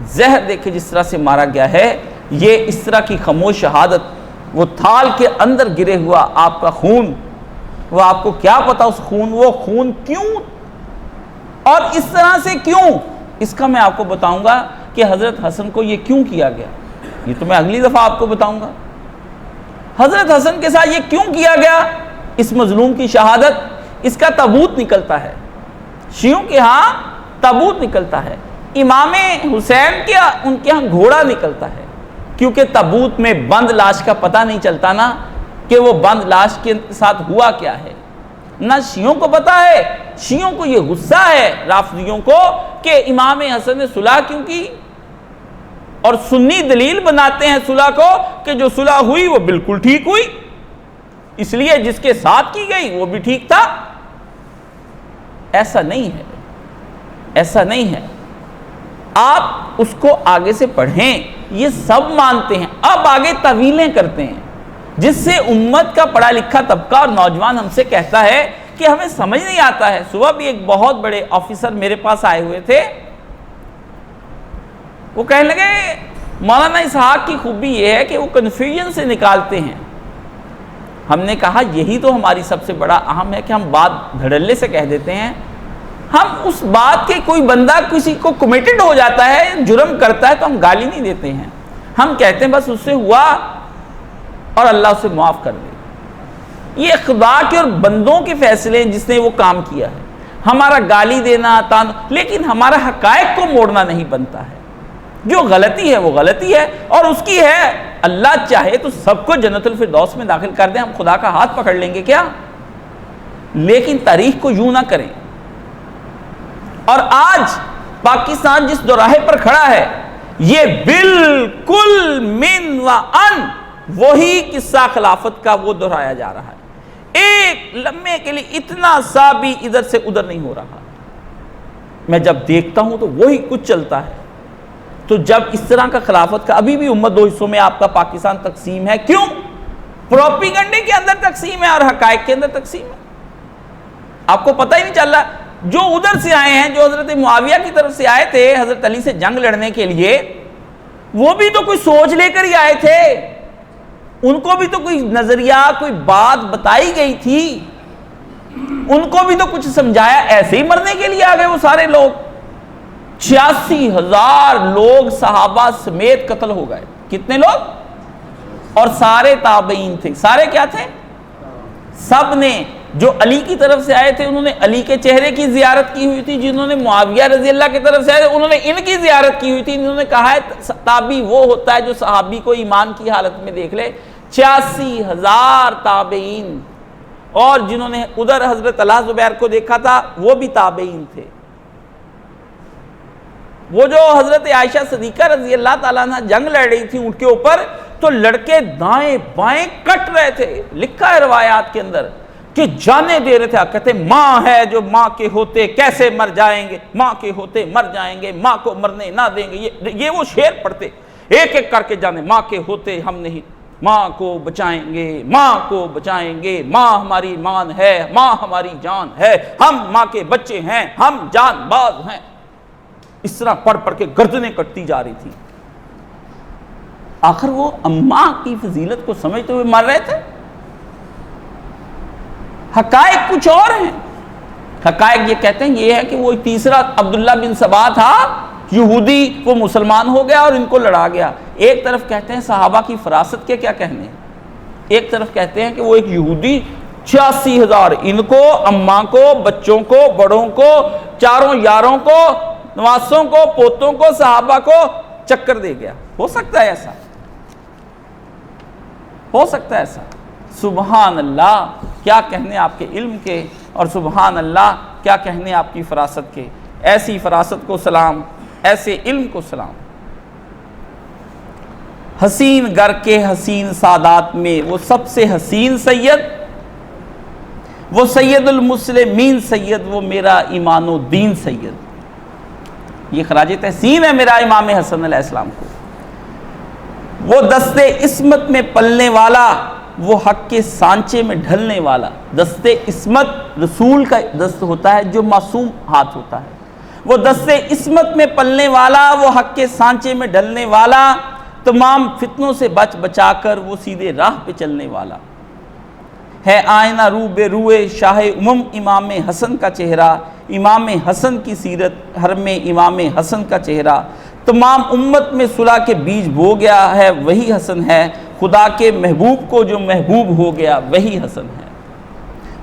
زہر دے کے جس طرح سے مارا گیا ہے, یہ اس طرح کی خاموش شہادت, وہ تھال کے اندر گرے ہوا آپ کا خون, وہ آپ کو کیا پتا اس خون, وہ خون کیوں اور اس طرح سے کیوں, اس کا میں آپ کو بتاؤں گا کہ حضرت حسن کو یہ کیوں کیا گیا. یہ تو میں اگلی دفعہ آپ کو بتاؤں گا. حضرت حسن کے ساتھ یہ کیوں کیا گیا. اس مظلوم کی شہادت, اس کا تابوت نکلتا ہے, شیعوں کے ہاں تابوت نکلتا ہے. امام حسین کیا ان کے ہاں گھوڑا نکلتا ہے, کیونکہ تابوت میں بند لاش کا پتہ نہیں چلتا نا کہ وہ بند لاش کے ساتھ ہوا کیا ہے. نہ شیعوں کو پتہ ہے. شیعوں کو یہ غصہ ہے رافضیوں کو کہ امام حسن نے صلح کیوں کی, اور سنی دلیل بناتے ہیں صلح کو کہ جو صلح ہوئی وہ بالکل ٹھیک ہوئی, اس لیے جس کے ساتھ کی گئی وہ بھی ٹھیک تھا. ایسا نہیں ہے, ایسا نہیں ہے. آپ اس کو آگے سے پڑھیں, یہ سب مانتے ہیں. اب آگے تعویلیں کرتے ہیں جس سے امت کا پڑھا لکھا طبقہ اور نوجوان ہم سے کہتا ہے کہ ہمیں سمجھ نہیں آتا ہے. صبح بھی ایک بہت بڑے آفیسر میرے پاس آئے ہوئے تھے, وہ کہنے لگے مولانا اسحاق کی خوبی یہ ہے کہ وہ کنفیوژن سے نکالتے ہیں. ہم نے کہا یہی تو ہماری سب سے بڑا اہم ہے کہ ہم بات دھڑلے سے کہہ دیتے ہیں. ہم اس بات کے کوئی بندہ کسی کو کمیٹڈ ہو جاتا ہے, جرم کرتا ہے, تو ہم گالی نہیں دیتے ہیں. ہم کہتے ہیں بس اس سے ہوا اور اللہ اسے معاف کر دے. یہ خدا کے اور بندوں کے فیصلے ہیں جس نے وہ کام کیا ہے. ہمارا گالی دینا لیکن ہمارا حقائق کو موڑنا نہیں بنتا ہے. جو غلطی ہے وہ غلطی ہے اور اس کی ہے. اللہ چاہے تو سب کو جنت الفردوس میں داخل کر دیں, ہم خدا کا ہاتھ پکڑ لیں گے کیا, لیکن تاریخ کو یوں نہ کریں. اور آج پاکستان جس دوراہے پر کھڑا ہے یہ بالکل من و ان وہی قصہ خلافت کا وہ دہرایا جا رہا ہے. ایک لمحے کے لیے اتنا سا بھی ادھر سے ادھر نہیں ہو رہا. میں جب دیکھتا ہوں تو وہی کچھ چلتا ہے. تو جب اس طرح کا خلافت کا ابھی بھی امت دو حصوں میں آپ کا پاکستان تقسیم ہے. کیوں؟ پروپیگنڈے کے اندر تقسیم ہے اور حقائق کے اندر تقسیم ہے. آپ کو پتہ ہی نہیں چل رہا. جو ادھر سے آئے ہیں, جو حضرت معاویہ کی طرف سے آئے تھے حضرت علی سے جنگ لڑنے کے لیے, وہ بھی تو کوئی سوچ لے کر ہی آئے تھے. ان کو بھی تو کوئی نظریہ, کوئی بات بتائی گئی تھی, ان کو بھی تو کچھ سمجھایا. ایسے ہی مرنے کے لیے آ گئے وہ سارے لوگ. 86,000 لوگ صحابہ سمیت قتل ہو گئے. کتنے لوگ؟ اور سارے تابعین تھے. سارے کیا تھے؟ سب نے. جو علی کی طرف سے آئے تھے انہوں نے علی کے چہرے کی زیارت کی ہوئی تھی, جنہوں نے معاویہ رضی اللہ کی طرف سے آئے تھے انہوں نے ان کی زیارت کی ہوئی تھی. انہوں نے کہا ہے تابعی وہ ہوتا ہے جو صحابی کو ایمان کی حالت میں دیکھ لے. 86,000 تابعین. اور جنہوں نے ادھر حضرت طلحہ زبیر کو دیکھا تھا وہ بھی تابعین تھے. وہ جو حضرت عائشہ صدیقہ رضی اللہ تعالیٰ عنہ جنگ لڑ رہی تھی ان کے اوپر, تو لڑکے دائیں بائیں کٹ رہے تھے. لکھا ہے روایات کے اندر کہ جانے دے رہے تھے. کہتے ماں ہے جو ماں کے ہوتے کیسے مر جائیں گے, ماں کے ہوتے مر جائیں گے, ماں کو مرنے نہ دیں گے. یہ وہ شعر پڑھتے ایک ایک کر کے. جانے ماں کے ہوتے ہم نہیں, ماں کو بچائیں گے, ماں کو بچائیں گے, ماں ہماری مان ہے, ماں ہماری جان ہے, ہم ماں کے بچے ہیں, ہم جان باز ہیں. اس طرح پڑھ پڑھ کے گردنیں کٹتی جا رہی تھی. آخر وہ اماں کی فضیلت کو سمجھتے ہوئے مر رہے تھے. حقائق کچھ اور ہیں. حقائق یہ کہتے ہیں یہ ہے کہ وہ تیسرا عبداللہ بن سبا تھا یہودی, وہ مسلمان ہو گیا اور ان کو لڑا گیا. ایک طرف کہتے ہیں صحابہ کی فراست کے کیا کہنے, ایک طرف کہتے ہیں کہ وہ ایک یہودی 86,000 ان کو, اماں کو, بچوں کو, بڑوں کو, چاروں یاروں کو, نواسوں کو, پوتوں کو, صحابہ کو چکر دے گیا. ہو سکتا ہے ایسا, ہو سکتا ہے ایسا. سبحان اللہ, کیا کہنے آپ کے علم کے, اور سبحان اللہ کیا کہنے آپ کی فراست کے. ایسی فراست کو سلام, ایسے علم کو سلام. حسین گھر کے حسین سادات میں وہ سب سے حسین سید, وہ سید المسلمین سید, وہ میرا ایمان و دین سید. یہ خراج تحسین ہے میرا امام حسن علیہ السلام کو. وہ دست عصمت میں پلنے والا, وہ حق کے سانچے میں ڈھلنے والا. دست عصمت رسول کا دست ہوتا ہے جو معصوم ہاتھ ہوتا ہے. وہ دست عصمت میں پلنے والا, وہ حق کے سانچے میں ڈھلنے والا, تمام فتنوں سے بچ بچا کر وہ سیدھے راہ پہ چلنے والا ہے. آئینہ رو بے روئے شاہ امم امام حسن کا چہرہ, امام حسن کی سیرت ہر میں امام حسن کا چہرہ. تمام امت میں صلح کے بیج بو گیا ہے وہی حسن ہے, خدا کے محبوب کو جو محبوب ہو گیا وہی حسن ہے.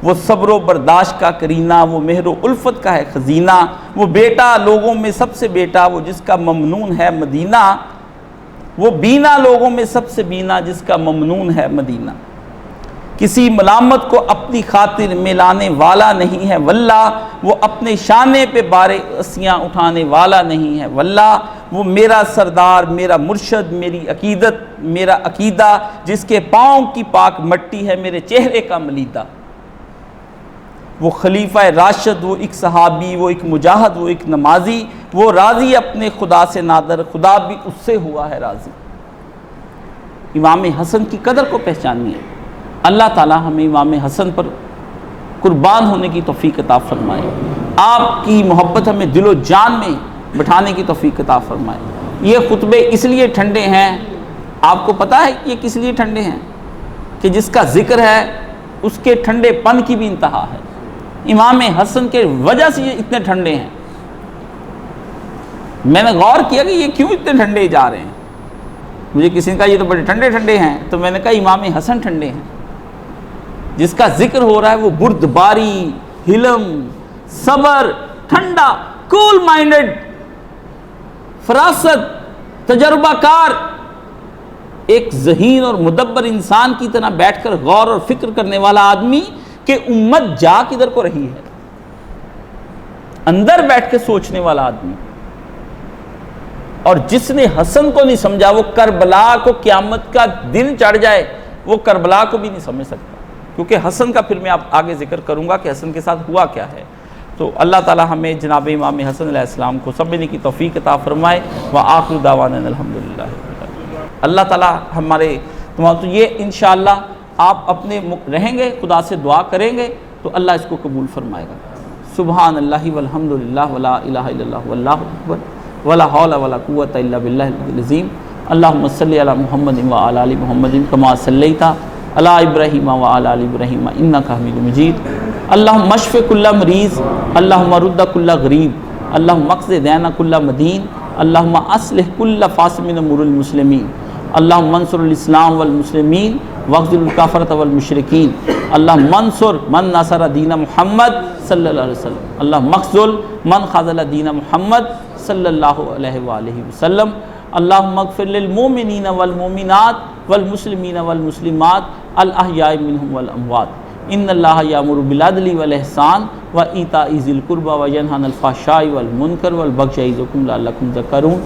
وہ صبر و برداشت کا کرینہ, وہ مہر و الفت کا ہے خزینہ. وہ بیٹا لوگوں میں سب سے بیٹا, وہ جس کا ممنون ہے مدینہ. وہ بینا لوگوں میں سب سے بینا, جس کا ممنون ہے مدینہ. کسی ملامت کو اپنی خاطر میں لانے والا نہیں ہے واللہ, وہ اپنے شانے پہ بارے اسیاں اٹھانے والا نہیں ہے واللہ. وہ میرا سردار, میرا مرشد, میری عقیدت, میرا عقیدہ, جس کے پاؤں کی پاک مٹی ہے میرے چہرے کا ملیدہ. وہ خلیفہ راشد, وہ ایک صحابی, وہ ایک مجاہد, وہ ایک نمازی. وہ راضی اپنے خدا سے نادر, خدا بھی اس سے ہوا ہے راضی. امام حسن کی قدر کو پہچانیے. اللہ تعالی ہمیں امام حسن پر قربان ہونے کی توفیق عطا فرمائے. آپ کی محبت ہمیں دل و جان میں بٹھانے کی توفیق عطا فرمائے. یہ خطبے اس لیے ٹھنڈے ہیں, آپ کو پتہ ہے یہ کس لیے ٹھنڈے ہیں, کہ جس کا ذکر ہے اس کے ٹھنڈے پن کی بھی انتہا ہے. امام حسن کے وجہ سے یہ اتنے ٹھنڈے ہیں. میں نے غور کیا کہ یہ کیوں اتنے ٹھنڈے جا رہے ہیں. مجھے کسی نے کہا یہ تو بڑے ٹھنڈے ٹھنڈے ہیں, تو میں نے کہا امام حسن ٹھنڈے ہیں. جس کا ذکر ہو رہا ہے وہ بردباری, حلم, صبر, ٹھنڈا, کول مائنڈڈ, فراست, تجربہ کار, ایک ذہین اور مدبر انسان کی طرح بیٹھ کر غور اور فکر کرنے والا آدمی کہ امت جا کدھر کو رہی ہے, اندر بیٹھ کے سوچنے والا آدمی. اور جس نے حسن کو نہیں سمجھا وہ کربلا کو, قیامت کا دن چڑھ جائے وہ کربلا کو بھی نہیں سمجھ سکتا. کیونکہ حسن کا پھر میں آپ آگے ذکر کروں گا کہ حسن کے ساتھ ہوا کیا ہے۔ تو اللہ تعالی ہمیں جناب امام حسن علیہ السلام کو سمجھنے کی توفیق عطا فرمائے۔ وآخر دعوانا الحمدللہ۔ اللہ تعالی ہمارے تو یہ انشاءاللہ آپ اپنے رہیں گے، خدا سے دعا کریں گے تو اللہ اس کو قبول فرمائے گا۔ سبحان اللہ والحمدللہ ولا الہ الا اللہ واللہ اکبر ولا حول ولا قوۃ الا باللہ العظیم۔ اللہم صلی علی محمد وعلی آل محمد کما صلیت علی ابراہیم وعلی آل ابراہیم انک حمید مجید۔ اللہم اشف کل مریض، اللہم رد کل غریب، اللہم اقض دین کل مدین، اللہم اصلح کل فاسد من امور المسلمین، اللہم انصر الاسلام والمسلمین واخذل الکافرۃ والمشرکین، اللہم انصر من نصر دین محمد صلی اللہ علیہ وسلم، اللہم اخذل من خذل دین محمد صلی اللہ علیہ وآلہ وسلم، اللہم اغفر للمؤمنین والمؤمنات والمسلمین والمسلمات الاحیاء منہم والاموات، ان اللہ یامر بالعدل والاحسان وایتاء ذی القربی وینہی عن الفحشاء والمنکر والبغی یعظکم لعلکم تذکرون۔